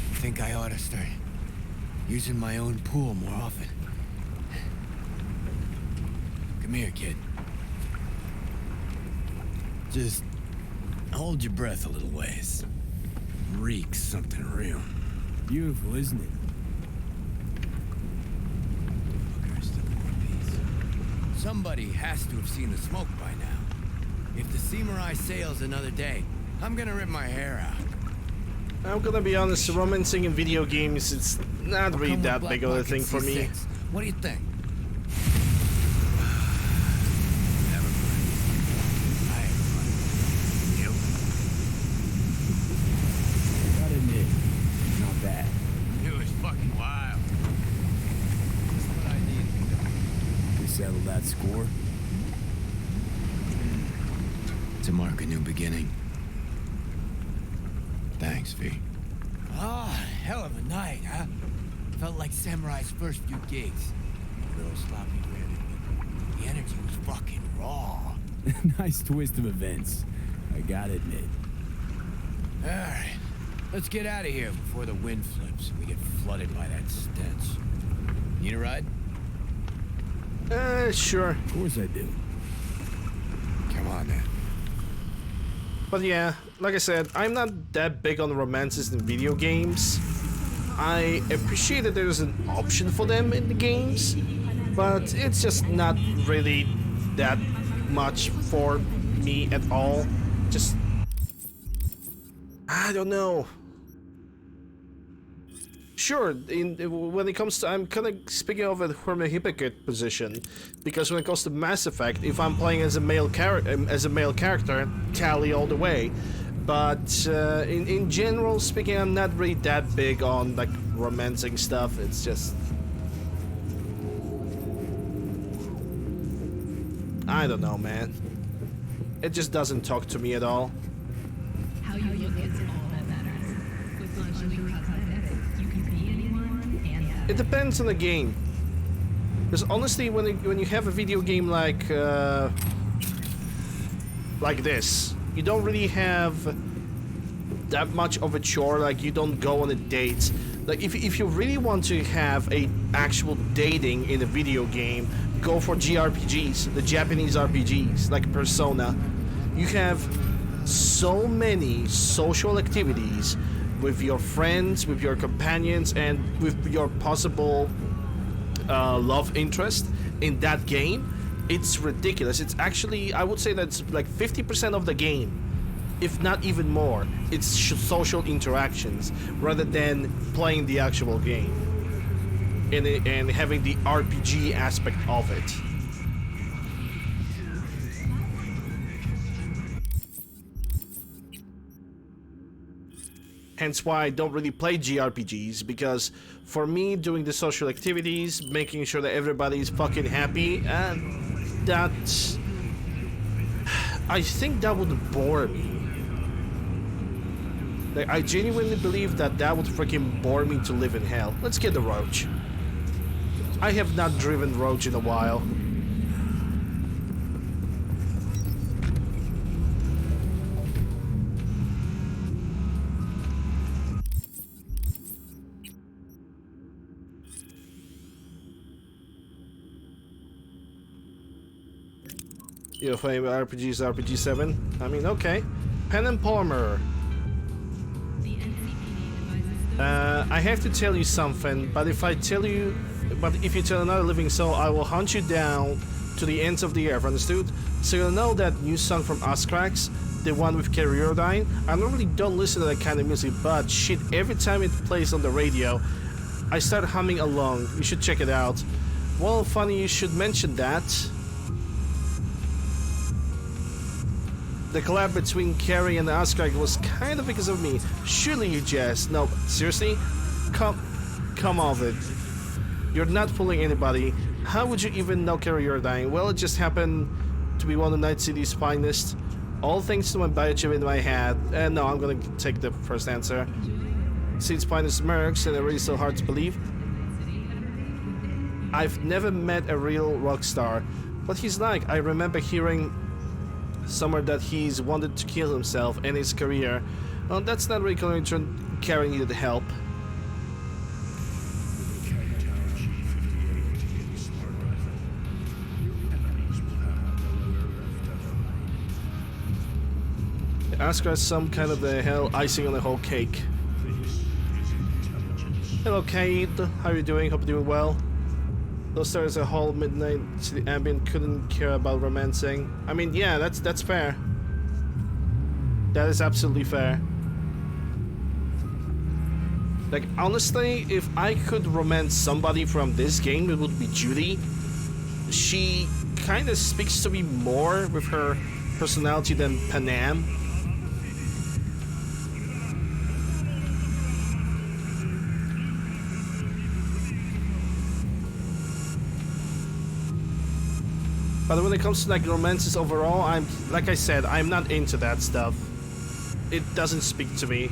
I think I ought to start using my own pool more often. Come here, kid. Just hold your breath a little ways. Reeks something real. Beautiful, isn't it? Somebody has to have seen the smoke by now. If the Samurai sails another day, I'm gonna rip my hair out. I'm gonna be honest, romancing in video games, it's not really Come that with big Black of a Bucket thing for me. C6. What do you think? Gotta admit, not bad. It was fucking wild. That's what I need. We settled that score. To mark a new beginning. Thanks, V. Ah, hell of a night, huh? Felt like Samurai's first few gigs. A little sloppy with but the energy was fucking raw. Nice twist of events, I gotta admit. Alright, let's get out of here before the wind flips and we get flooded by that stench. Need a ride? Sure. Of course I do. Come on, then. But yeah, like I said, I'm not that big on romances in video games. I appreciate that there's an option for them in the games, but it's just not really that much for me at all. Just... I don't know. Sure, when it comes to... I'm kind of speaking of it from a hypocrite position, because when it comes to Mass Effect, if I'm playing as a male character, Tally all the way. But in general speaking, I'm not really that big on like romancing stuff. It's just... I don't know, man. It just doesn't talk to me at all. How you look is all that matters. With luxury cosmetics, you can be anyone and that. It depends on the game. Because honestly, when you have a video game like this, you don't really have that much of a chore. Like, you don't go on a date. Like, if you really want to have a actual dating in a video game, go for JRPGs, the Japanese RPGs, like Persona. You have so many social activities with your friends, with your companions, and with your possible love interest in that game. It's ridiculous. It's actually, I would say that's like 50% of the game, if not even more. It's social interactions rather than playing the actual game and having the RPG aspect of it. Hence why I don't really play JRPGs, because for me, doing the social activities, making sure that everybody's fucking happy, and that... I think that would bore me. Like, I genuinely believe that that would freaking bore me to live in hell. Let's get the Roach. I have not driven Roach in a while. Your favorite RPG is RPG 7? I mean, okay. Pen and Palmer. I have to tell you something, but if you tell another living soul, I will hunt you down to the ends of the earth, understood? So you'll know that new song from Uscrax, the one with Carriodine. I normally don't listen to that kind of music, but shit, every time it plays on the radio, I start humming along. You should check it out. Well, funny you should mention that. The collab between Carrie and Uscrax was kind of because of me. Surely you jest. No, seriously? Come off it. You're not fooling anybody. How would you even know Carriodine? Well, it just happened to be one of Night City's finest. All thanks to my biochip in my head. And no, I'm gonna take the first answer. City's finest mercs, and it really so hard to believe. I've never met a real rock star. What he's like, I remember hearing somewhere that he's wanted to kill himself and his career. Well, that's not really going to carry needed help. Ask us some kind of the hell icing on the whole cake. Hello Kate, how are you doing? Hope you're doing well. Those stars a whole midnight to the ambient couldn't care about romancing. I mean, yeah, that's fair. That is absolutely fair. Like, honestly, if I could romance somebody from this game, it would be Judy. She kind of speaks to me more with her personality than Panam. But when it comes to like romances overall, like I said, I'm not into that stuff. It doesn't speak to me.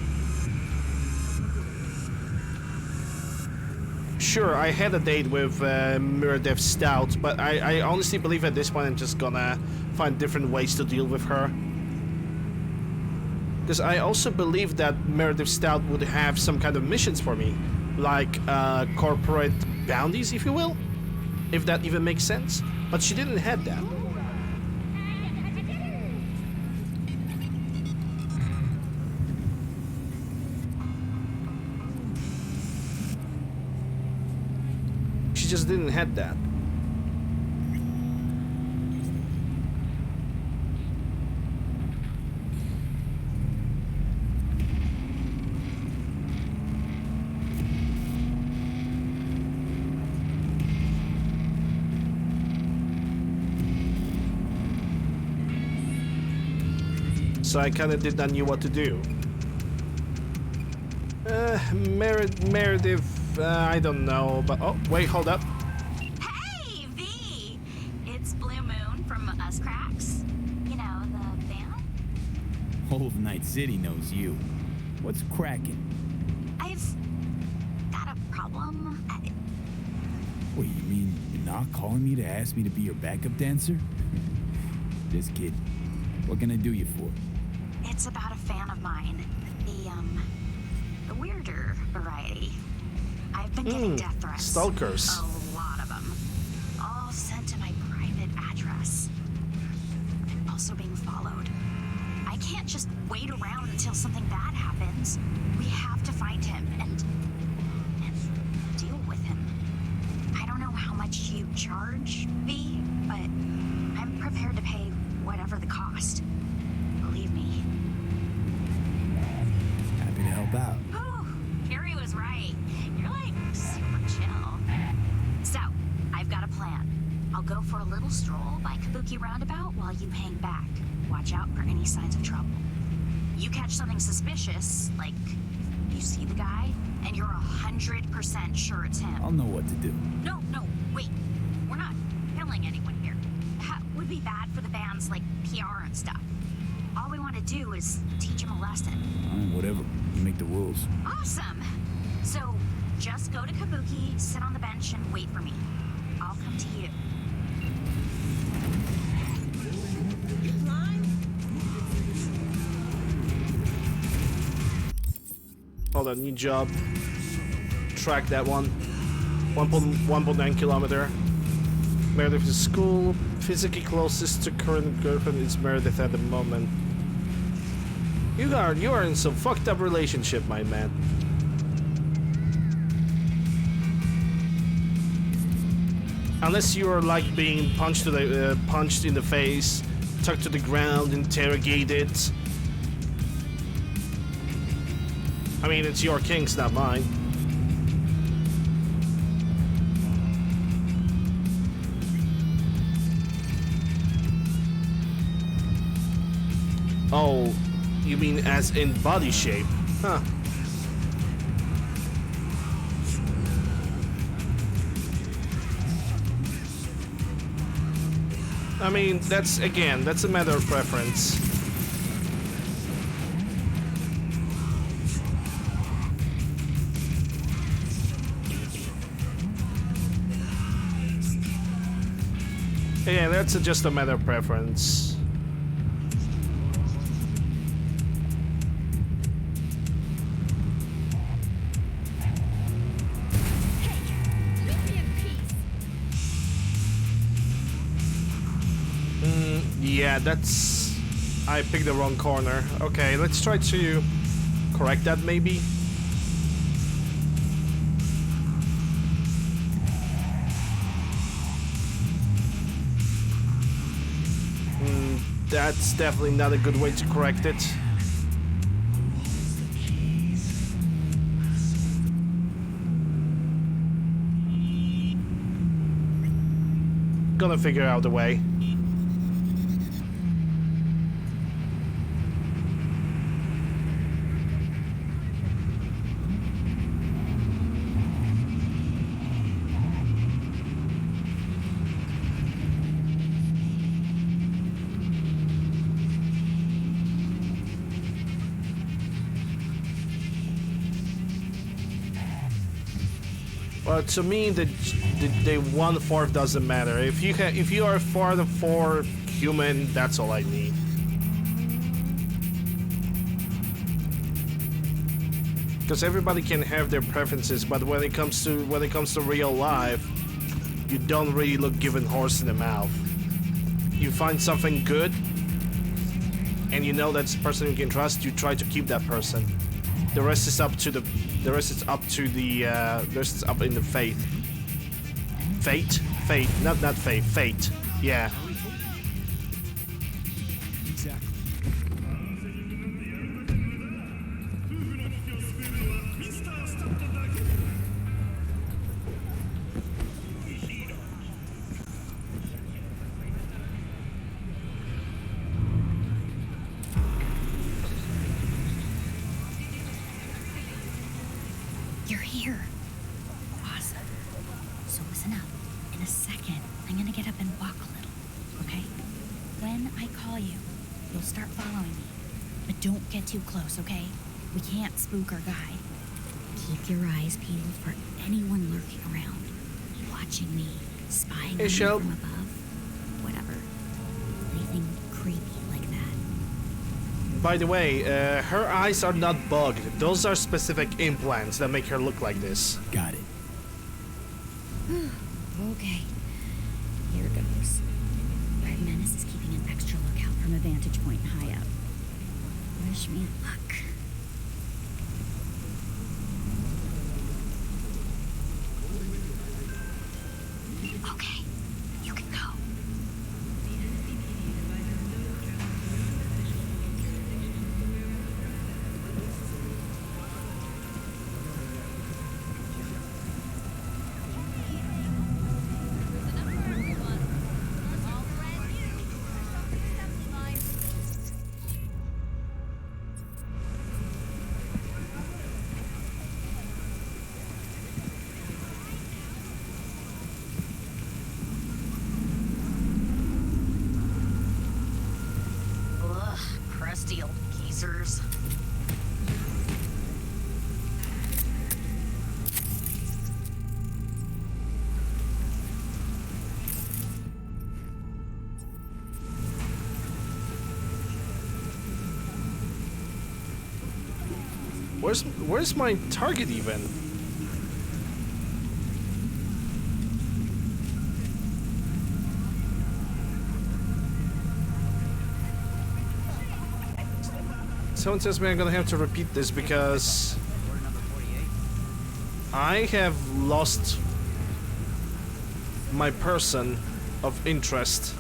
Sure, I had a date with Meredith Stout, but I honestly believe at this point I'm just gonna find different ways to deal with her. Because I also believe that Meredith Stout would have some kind of missions for me, like corporate bounties, if you will, if that even makes sense. But she didn't have that. She just didn't have that. So I kind of did not know what to do. Meredith, I don't know, but oh, wait, hold up. Hey, V! It's Blue Moon from Uscrax. You know, the band? Whole of Night City knows you. What's cracking? I've got a problem. Wait, you mean you're not calling me to ask me to be your backup dancer? Just kidding. What can I do you for? It's about a fan of mine. The weirder variety. I've been getting death threats. Stalkers. A lot of them. All sent to my private address. I'm also being followed. I can't just wait around until something bad happens. We have to find him and deal with him. I don't know how much you charge, V, but I'm prepared to pay whatever the cost. Believe me. Happy to help out. Oh, Carrie was right. You're like super chill. So, I've got a plan. I'll go for a little stroll by Kabuki Roundabout while you hang back. Watch out for any signs of trouble. You catch something suspicious, like you see the guy and you're 100% sure it's him. I'll know what to do. No, wait. We're not killing anyone here. That would be bad for the band's, like, PR and stuff. All we want to do is teach him a lesson. Whatever. You make the rules. Awesome! So, just go to Kabuki, sit on the bench, and wait for me. I'll come to you. Hold on, new job. Track that one. 1.9 kilometer. Meredith is school. Physically closest to current girlfriend is Meredith at the moment. You are in some fucked up relationship, my man. Unless you are like being punched in the face, tucked to the ground, interrogated. I mean, it's your kinks, not mine. Oh, you mean as in body shape? Huh. I mean, that's a matter of preference. Yeah, that's just a matter of preference. Yeah, that's... I picked the wrong corner. Okay, let's try to correct that maybe. That's definitely not a good way to correct it. Gonna figure out a way. Well, to me, the 1/4 doesn't matter. If you are 4 human, that's all I need. Because everybody can have their preferences, but when it comes to real life, you don't really look given horse in the mouth. You find something good, and you know that's a person you can trust. You try to keep that person. The rest is up to the. The rest is up to the. The rest is up in the fate. Fate, not fate. Fate. Yeah. You're here. Awesome. So listen up. In a second, I'm gonna get up and walk a little, okay? When I call you, you'll start following me. But don't get too close, okay? We can't spook our guide. Keep your eyes peeled for anyone lurking around. Watching me, spying on me from above. Whatever. Anything creepy like that. By the way, her eyes are not bugged. Those are specific implants that make her look like this. Got it. Okay. Here goes. Red Menace is keeping an extra lookout from a vantage point high up. Wish me luck. Okay, you can go. Where's my target even? Someone tells me I'm gonna have to repeat this because I have lost my person of interest.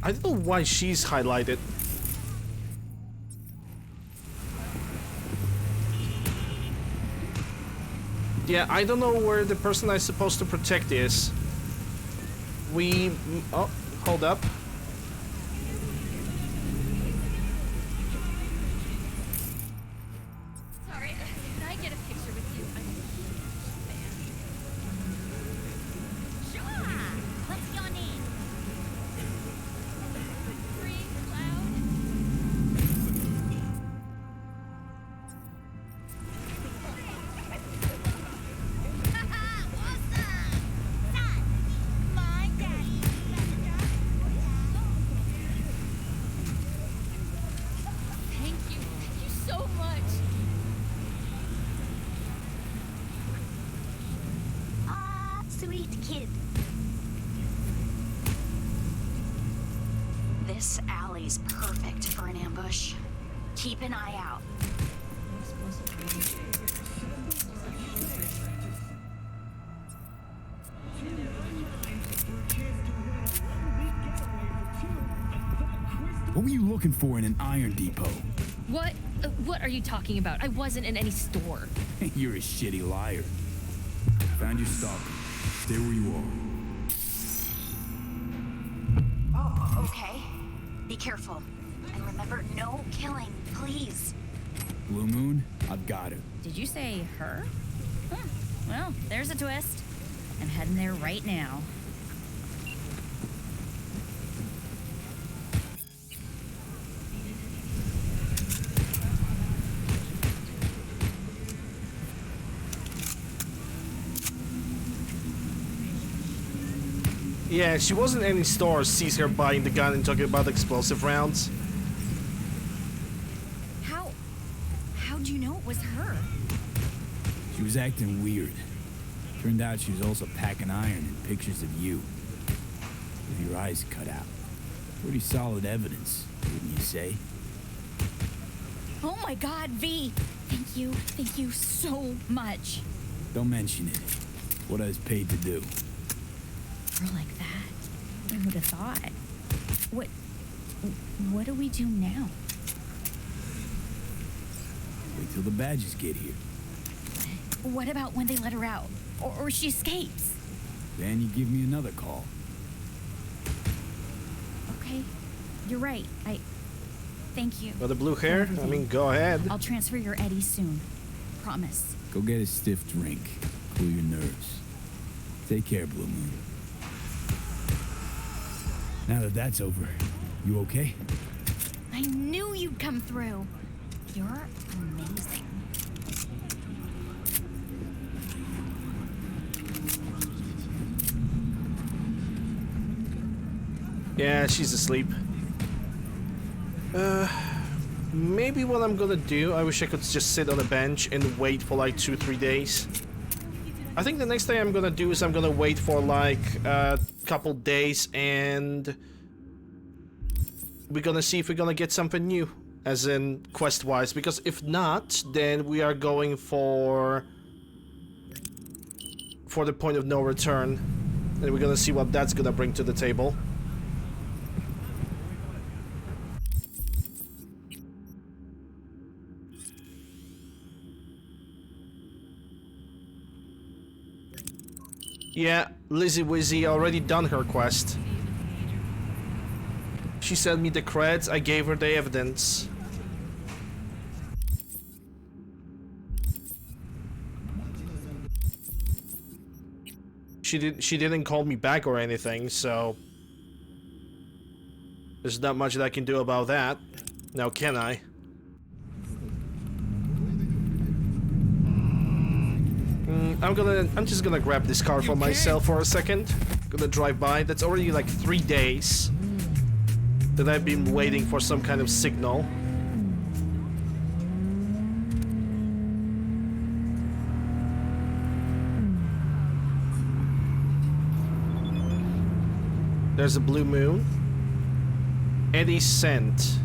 I don't know why she's highlighted. Yeah, I don't know where the person I'm supposed to protect is. Oh, hold up. Sorry, can I get a picture with you? I'm a huge fan. Sure. What's your name? Free, loud. Awesome. Son, my daddy. Thank you. Thank you so much. Ah, sweet kid. This alley's perfect for an ambush. Keep an eye out. What were you looking for in an iron depot? What are you talking about? I wasn't in any store. You're a shitty liar. Found your stalker. Stay where you are. Oh, okay. Be careful. And remember, no killing, please. Blue Moon, I've got her. Did you say her? Well, there's a twist. I'm heading there right now. Yeah, she wasn't in any store, sees her buying the gun and talking about explosive rounds. How'd you know it was her? She was acting weird. Turned out she was also packing iron and pictures of you. With your eyes cut out. Pretty solid evidence, wouldn't you say? Oh my God, V! Thank you so much. Don't mention it. What I was paid to do. Girl like that, I would have thought. What do we do now? Wait till the badges get here. What about when they let her out? Or she escapes? Then you give me another call. Okay, you're right. Thank you. Got the blue hair? I mean, go ahead. I'll transfer your Eddie soon. Promise. Go get a stiff drink. Cool your nerves. Take care, Blue Moon. Now that that's over, you okay? I knew you'd come through. You're amazing. Yeah, she's asleep. Maybe what I'm gonna do, I wish I could just sit on a bench and wait for like 2-3 days. I think the next thing I'm gonna do is I'm gonna wait for like a couple days and we're gonna see if we're gonna get something new, as in quest-wise, because if not, then we are going for the point of no return, and we're gonna see what that's gonna bring to the table. Yeah, Lizzie Wizzy already done her quest. She sent me the creds, I gave her the evidence. She didn't call me back or anything, so there's not much that I can do about that. Now can I? I'm just gonna grab this car for myself for a second. Gonna drive by. That's already like 3 days that I've been waiting for some kind of signal. There's a blue moon. Eddie Cent.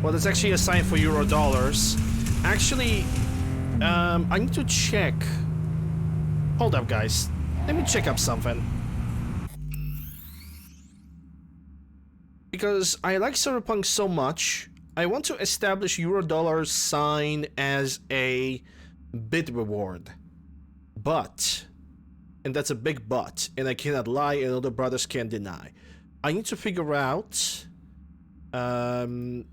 Well, that's actually a sign for euro dollars. Actually, I need to check. Hold up, guys. Let me check up something. Because I like Cyberpunk so much, I want to establish euro dollar sign as a bid reward. But, and that's a big but, and I cannot lie and other brothers can't deny. I need to figure out, can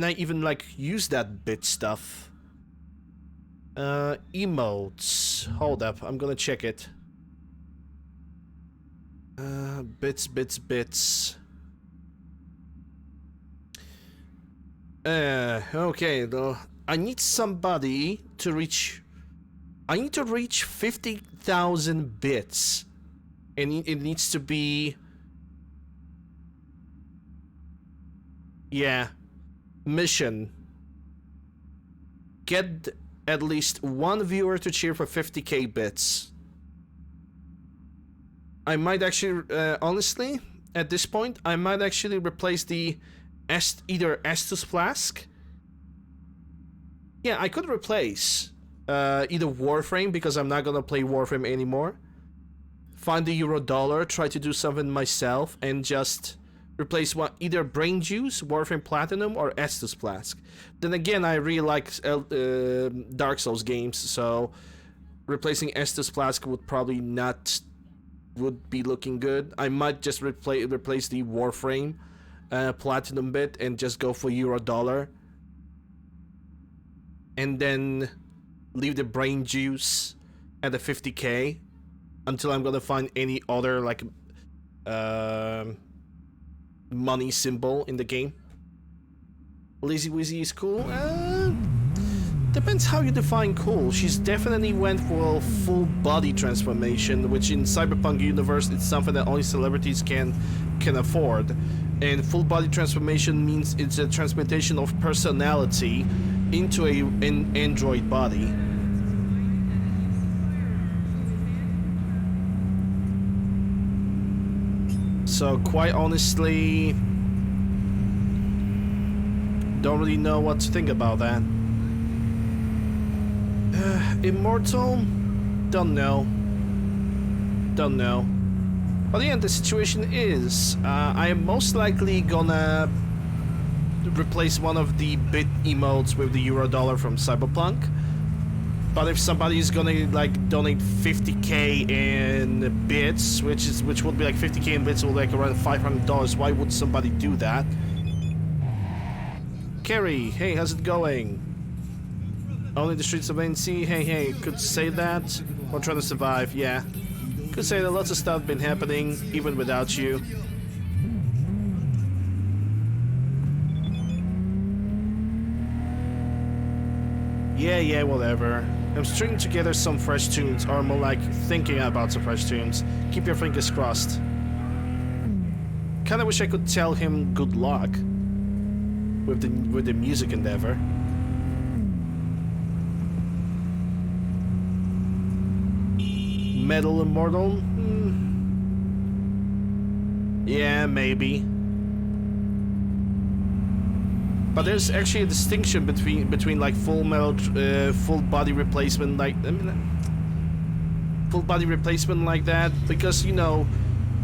I even like use that bit stuff? Emotes. Hold up, I'm gonna check it. Bits. Okay, though. I need somebody to reach... I need to reach 50,000 bits. And it needs to be... Yeah. Mission. Get at least one viewer to cheer for 50k bits. I might actually, honestly, at this point, I might actually replace the either Estus Flask. Yeah, I could replace either Warframe, because I'm not gonna play Warframe anymore. Find the euro dollar, try to do something myself, and just replace either Brain Juice, Warframe Platinum, or Estus Flask. Then again, I really like Dark Souls games, so replacing Estus Flask would probably not would be looking good. I might just replace the Warframe Platinum bit and just go for euro dollar, and then leave the Brain Juice at the 50k until I'm gonna find any other like money symbol in the game. Lazy Wheezy is cool. Depends how you define cool. She's definitely went for a full body transformation, which in Cyberpunk universe it's something that only celebrities can afford. And full body transformation means it's a transmutation of personality into an android body. So quite honestly, don't really know what to think about that. Immortal? Don't know. But yeah, the situation is, I am most likely gonna replace one of the bit emotes with the euro dollar from Cyberpunk. But if somebody is gonna like donate 50k in bits, which would be like 50k in bits, or like around $500, why would somebody do that? Carrie, hey, how's it going? Only the streets of NC. Hey, could say that. We're trying to survive, yeah. Could say that lots of stuff been happening even without you. Yeah, whatever. I'm stringing together some fresh tunes, or more like thinking about some fresh tunes. Keep your fingers crossed. Kinda wish I could tell him good luck with the music endeavor. Metal Immortal? Yeah, maybe. But there's actually a distinction between like full body replacement, like full body replacement like that, because you know,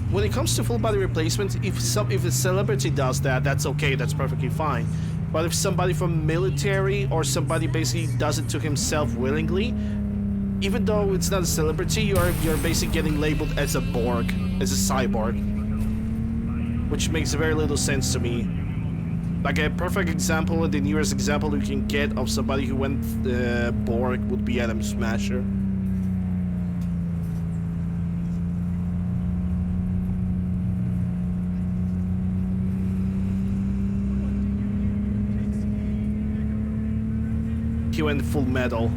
when it comes to full body replacement, if a celebrity does that, that's okay, that's perfectly fine. But if somebody from military or somebody basically does it to himself willingly, even though it's not a celebrity, you're basically getting labeled as a Borg, as a cyborg, which makes very little sense to me. Like a perfect example, the nearest example we can get of somebody who went Borg would be Adam Smasher. He went full metal.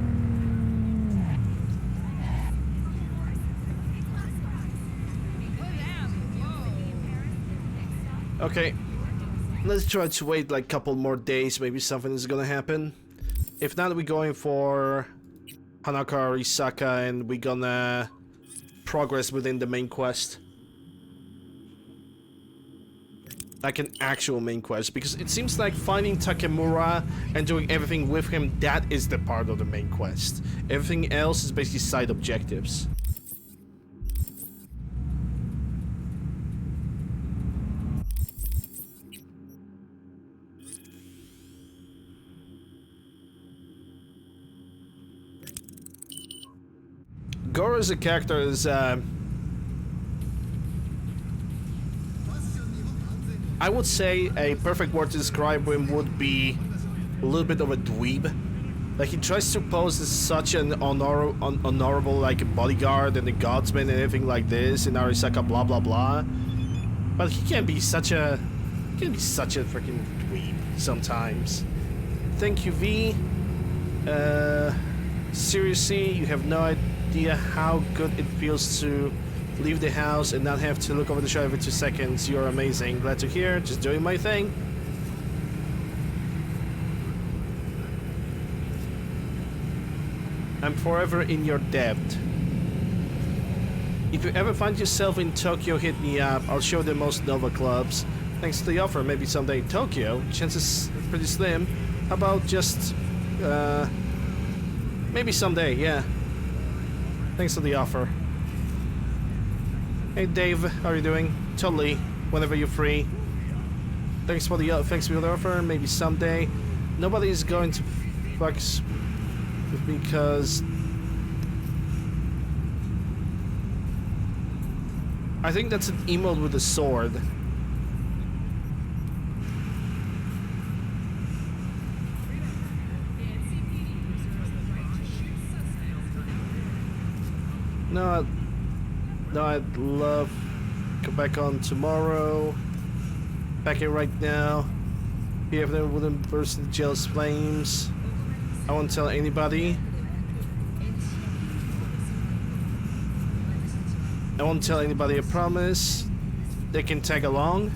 Okay, let's try to wait like a couple more days. Maybe something is gonna happen. If not, we're going for Hanaka Arisaka and we're gonna progress within the main quest. Like an actual main quest, because it seems like finding Takemura and doing everything with him, that is the part of the main quest. Everything else is basically side objectives. Goro as a character is, I would say a perfect word to describe him would be a little bit of a dweeb. Like, he tries to pose as such an honorable, like, bodyguard and a godsman and everything like this in Arisaka, blah blah blah. But he can be such a freaking dweeb sometimes. Thank you, V. Seriously, you have no idea how good it feels to leave the house and not have to look over the shoulder every 2 seconds. You're amazing. Glad to hear. Just doing my thing. I'm forever in your debt. If you ever find yourself in Tokyo, hit me up. I'll show the most Nova clubs. Thanks to the offer. Maybe someday in Tokyo. Chances are pretty slim. How about just, maybe someday, yeah. Thanks for the offer. Hey Dave, how are you doing? Totally, whenever you're free. Thanks for the offer. Maybe someday. Nobody is going to fuck because I think that's an emote with a sword. No, I'd love to come back on tomorrow. Back in right now. If there wouldn't burst into jealous flames. I won't tell anybody. I won't tell anybody, I promise. They can tag along.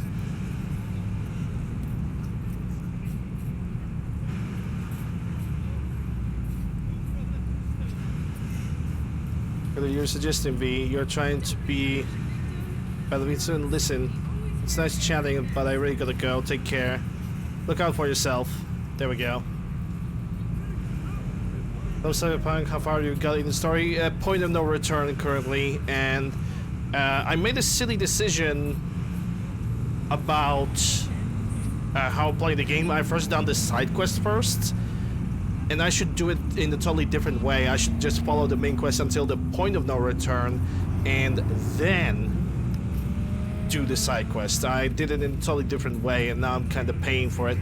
You're suggesting, V, you're trying to be... By the way, listen, it's nice chatting, but I really gotta go. Take care. Look out for yourself. There we go. Hello, Cyberpunk, how far you got in the story? Point of no return currently, and I made a silly decision about how to play the game. I first done the side quest first, and I should do it in a totally different way. I should just follow the main quest until the point of no return, and then do the side quest. I did it in a totally different way, and now I'm kind of paying for it.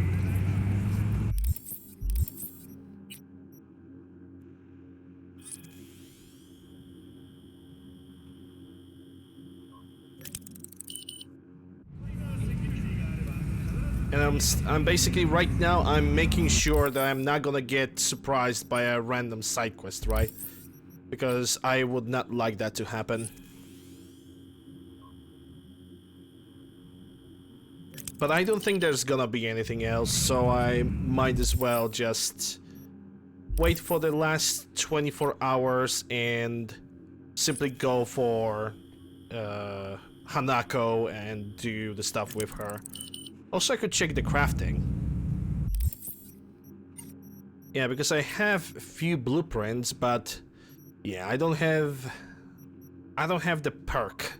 And I'm basically right now I'm making sure that I'm not gonna get surprised by a random side quest, right? Because I would not like that to happen. But I don't think there's gonna be anything else, so I might as well just wait for the last 24 hours and simply go for Hanako and do the stuff with her. Also, I could check the crafting. Yeah, because I have a few blueprints, but yeah, I don't have the perk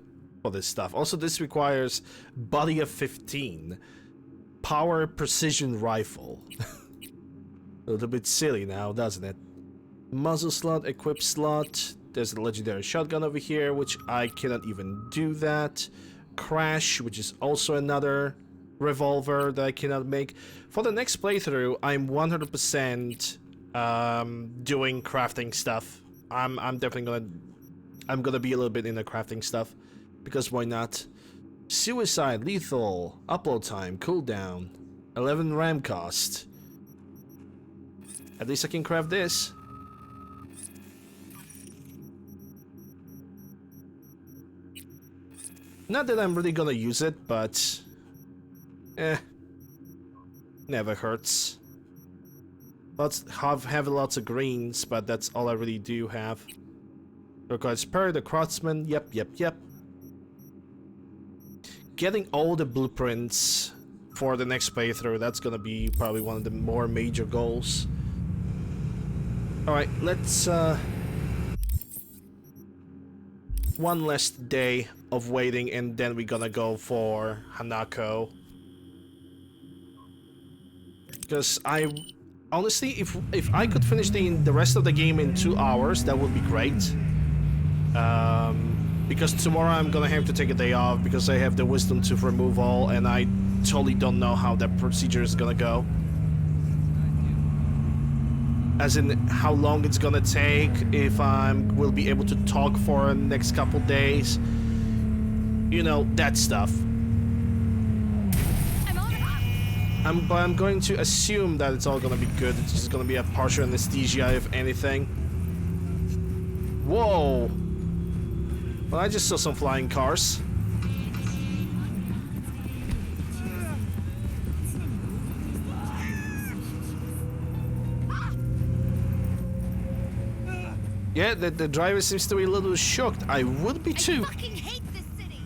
for this stuff. Also, this requires body of 15, power precision rifle. A little bit silly now, doesn't it? Muzzle slot, equip slot. There's a legendary shotgun over here, which I cannot even do that. Crash, which is also another revolver that I cannot make. For the next playthrough, I'm 100% doing crafting stuff. I'm definitely gonna be a little bit in the crafting stuff, because why not? Suicide, lethal, upload time, cooldown, 11 RAM cost. At least I can craft this. Not that I'm really gonna use it, but Never hurts. Have lots of greens, but that's all I really do have. Requires spur, the craftsman. Yep. Getting all the blueprints for the next playthrough, that's gonna be probably one of the more major goals. Alright, let's one last day of waiting, and then we're gonna go for Hanako. Because I honestly, if I could finish the rest of the game in 2 hours, that would be great. Because tomorrow I'm gonna have to take a day off because I have the wisdom tooth removal, and I totally don't know how that procedure is gonna go. As in how long it's gonna take, if will be able to talk for the next couple days. You know, that stuff. But I'm going to assume that it's all gonna be good. It's just gonna be a partial anesthesia, if anything. Whoa! Well, I just saw some flying cars. Yeah, the driver seems to be a little shocked. I would be too. I fucking hate this city.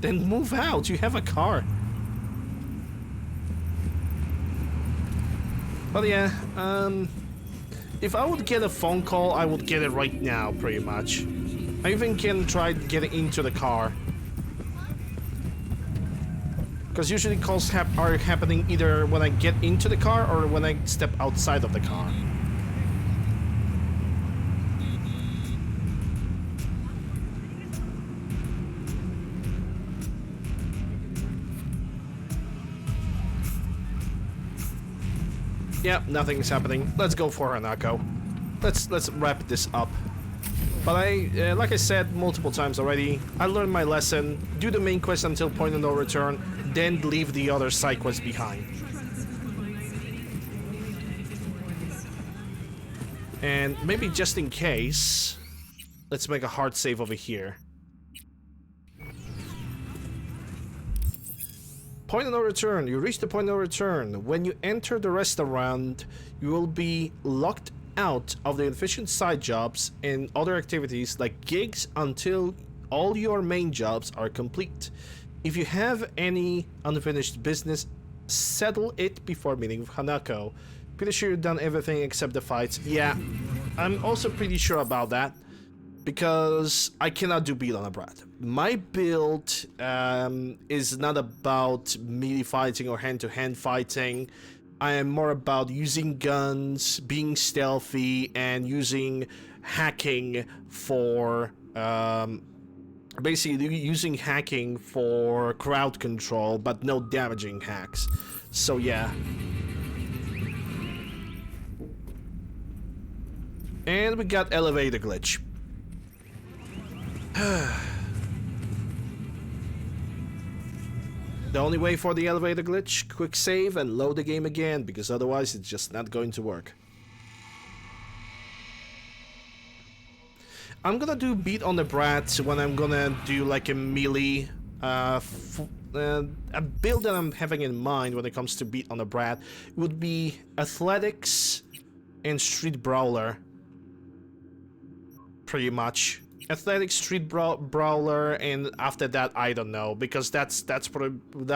Then move out. You have a car. But yeah, if I would get a phone call, I would get it right now, pretty much. I even can try getting into the car. Because usually calls are happening either when I get into the car or when I step outside of the car. Yep, nothing is happening. Let's go for Hanako. Let's wrap this up. But like I said multiple times already, I learned my lesson. Do the main quest until point of no return, then leave the other side quests behind. And maybe just in case, let's make a hard save over here. Point of no return. You reach the point of no return. When you enter the restaurant, you will be locked out of the inefficient side jobs and other activities like gigs until all your main jobs are complete. If you have any unfinished business, settle it before meeting with Hanako. Pretty sure you've done everything except the fights. Yeah, I'm also pretty sure about that. Because I cannot do build on a brat. My build is not about melee fighting or hand-to-hand fighting. I am more about using guns, being stealthy, and using hacking for basically using hacking for crowd control, but no damaging hacks. So yeah. And we got elevator glitch. The only way for the elevator glitch, quick save and load the game again, because otherwise it's just not going to work. I'm gonna do beat on the brat when I'm gonna do like a melee a build that I'm having in mind when it comes to beat on the brat would be athletics and street brawler, pretty much. Athletic street brawler, and after that I don't know, because that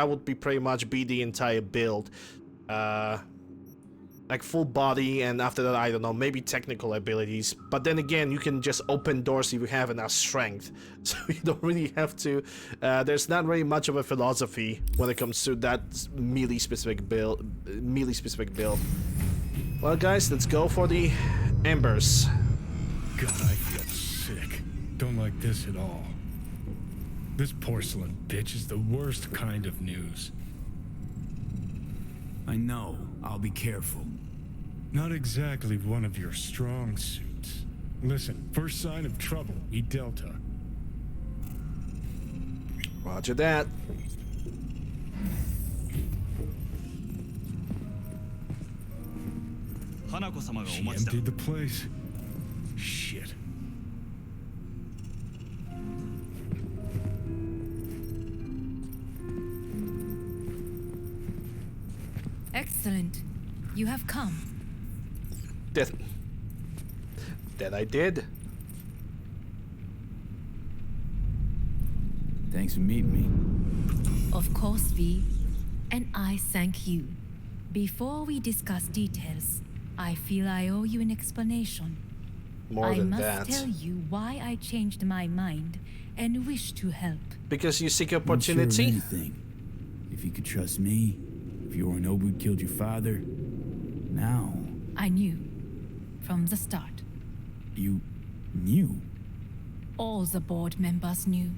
would be pretty much be the entire build, like full body, and after that I don't know, maybe technical abilities. But then again, you can just open doors if you have enough strength, so you don't really have to. There's not really much of a philosophy when it comes to that melee specific build. Well, guys, let's go for the embers. God, I feel sick. Don't like this at all. This porcelain bitch is the worst kind of news. I know. I'll be careful. Not exactly one of your strong suits. Listen, first sign of trouble, eat Delta. Roger that. She emptied the place. Shit. Excellent. You have come. That I did. Thanks for meeting me. Of course, V. And I thank you. Before we discuss details, I feel I owe you an explanation. More than I that. must tell you why I changed my mind and wish to help. Because you seek Not sure of opportunity? anything. If you could trust me, if Yorinobu had killed your father, now I knew. From the start. you knew. All the board members knew.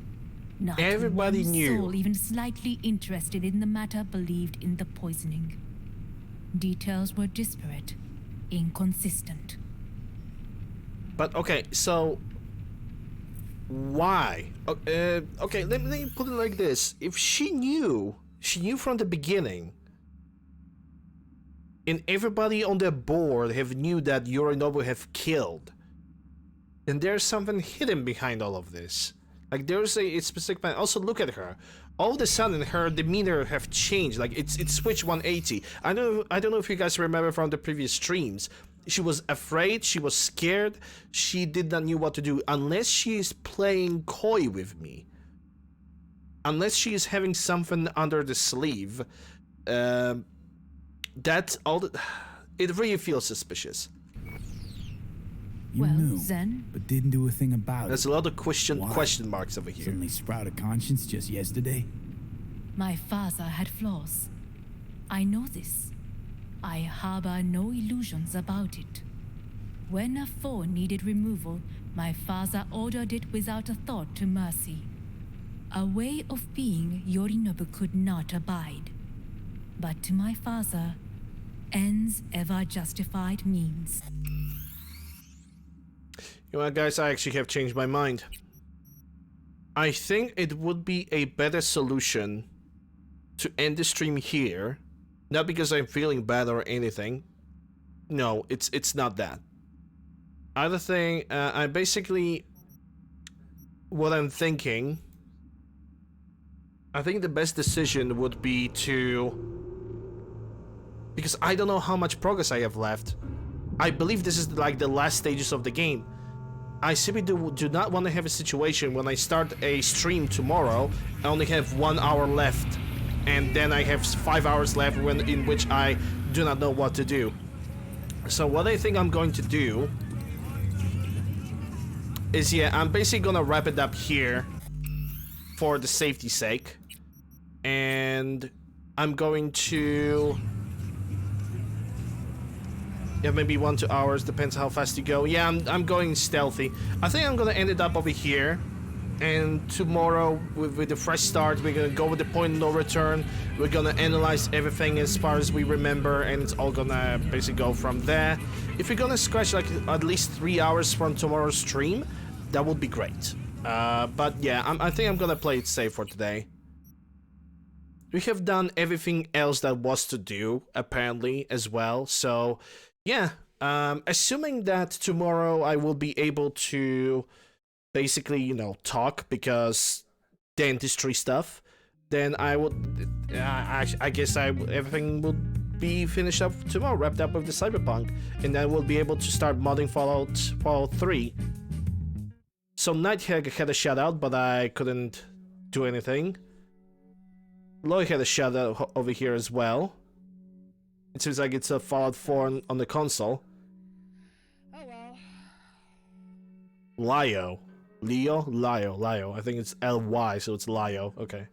Not Everybody one knew. soul even slightly interested in the matter believed in the poisoning. Details were disparate, inconsistent. But okay, so why? Okay, let me put it like this: if she knew from the beginning, and everybody on the board have knew that Yorinobu have killed, then there's something hidden behind all of this. Like there's a specific plan. Also, look at her. All of a sudden, her demeanor have changed. Like it's switched 180. I don't know if you guys remember from the previous streams. She was afraid. She was scared. She did not know what to do unless she is playing coy with me. Unless she is having something under the sleeve. That's all. It really feels suspicious. You Well, knew, then- but didn't do a thing about There's it. a lot of question Why? marks over here. Suddenly sprout a conscience just yesterday? My father had flaws. I know this. I harbor no illusions about it. When a foe needed removal, my father ordered it without a thought to mercy. A way of being Yorinobu could not abide. But to my father, ends ever justified means. You know what, guys, I actually have changed my mind. I think it would be a better solution to end the stream here. Not because I'm feeling bad or anything. No, it's not that. Other thing, I basically... What I'm thinking... I think the best decision would be to... Because I don't know how much progress I have left. I believe this is like the last stages of the game. I simply do not want to have a situation when I start a stream tomorrow, I only have 1 hour left, and then I have 5 hours left in which I do not know what to do. So what I think I'm going to do is, yeah, I'm basically gonna wrap it up here for the safety's sake, and I'm going to... Yeah, maybe 1 to 2 hours, depends how fast you go. Yeah, I'm going stealthy. I think I'm gonna end it up over here. And tomorrow, with a fresh start, we're gonna go with the point of no return. We're gonna analyze everything as far as we remember, and it's all gonna basically go from there. If we're gonna scratch like at least 3 hours from tomorrow's stream, that would be great. But yeah, I think I'm gonna play it safe for today. We have done everything else that was to do, apparently, as well. So... yeah, assuming that tomorrow I will be able to basically, you know, talk because dentistry stuff, then I would, I guess everything will be finished up tomorrow, wrapped up with the Cyberpunk, and then we'll be able to start modding Fallout 3. So Nighthawk had a shout out, but I couldn't do anything. Lloyd had a shout out over here as well. It seems like it's a Fallout 4 on the console. Oh well. Lio. I think it's L-Y, so it's Lio. Okay.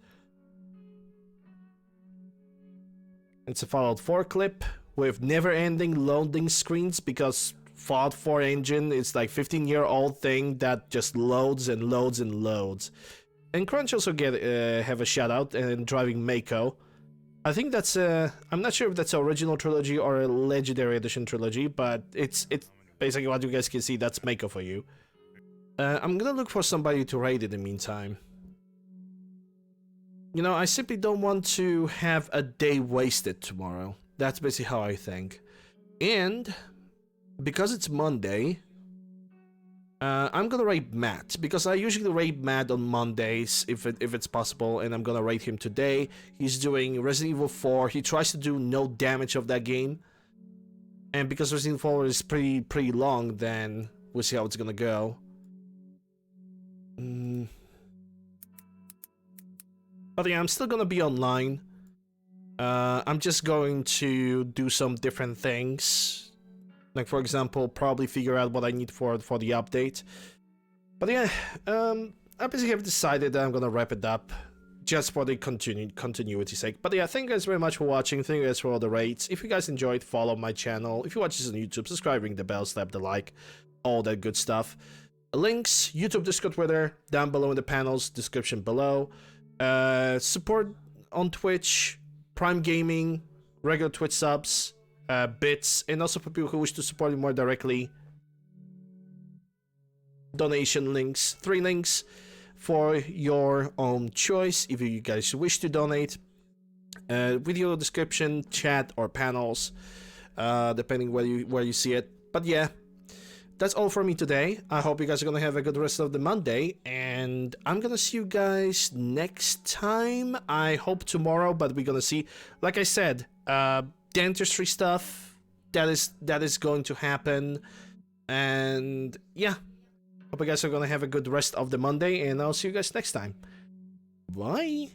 It's a Fallout 4 clip with never-ending loading screens because Fallout 4 engine is like 15-year-old thing that just loads and loads and loads. And Crunch also have a shout out and driving Mako. I think that's I'm not sure if that's an original trilogy or a legendary edition trilogy, but it's basically what you guys can see. That's Mako for you. I'm gonna look for somebody to raid in the meantime. You know, I simply don't want to have a day wasted tomorrow. That's basically how I think. And because it's Monday, I'm gonna rate Matt because I usually rate Matt on Mondays if it's possible, and I'm gonna rate him today. He's doing Resident Evil 4. He tries to do no damage of that game, and because Resident Evil 4 is pretty long, then we'll see how it's gonna go. But yeah, I'm still gonna be online. I'm just going to do some different things. Like, for example, probably figure out what I need for the update. But yeah, I basically have decided that I'm gonna wrap it up just for the continuity's sake. But yeah, thank you guys very much for watching. Thank you guys for all the rates. If you guys enjoyed, follow my channel. If you watch this on YouTube, subscribe, ring the bell, slap the like, all that good stuff. Links, YouTube, Discord, Twitter, down below in the panels, description below. Support on Twitch, Prime Gaming, regular Twitch subs, bits, and also for people who wish to support me more directly, donation links, 3 links for your own choice if you guys wish to donate. Video description, chat, or panels, depending where you see it. But yeah, that's all for me today. I hope you guys are gonna have a good rest of the Monday, and I'm gonna see you guys next time. I hope tomorrow, but we're gonna see. Like I said, dentistry stuff that is going to happen, and yeah, hope you guys are gonna have a good rest of the Monday, and I'll see you guys next time. Bye.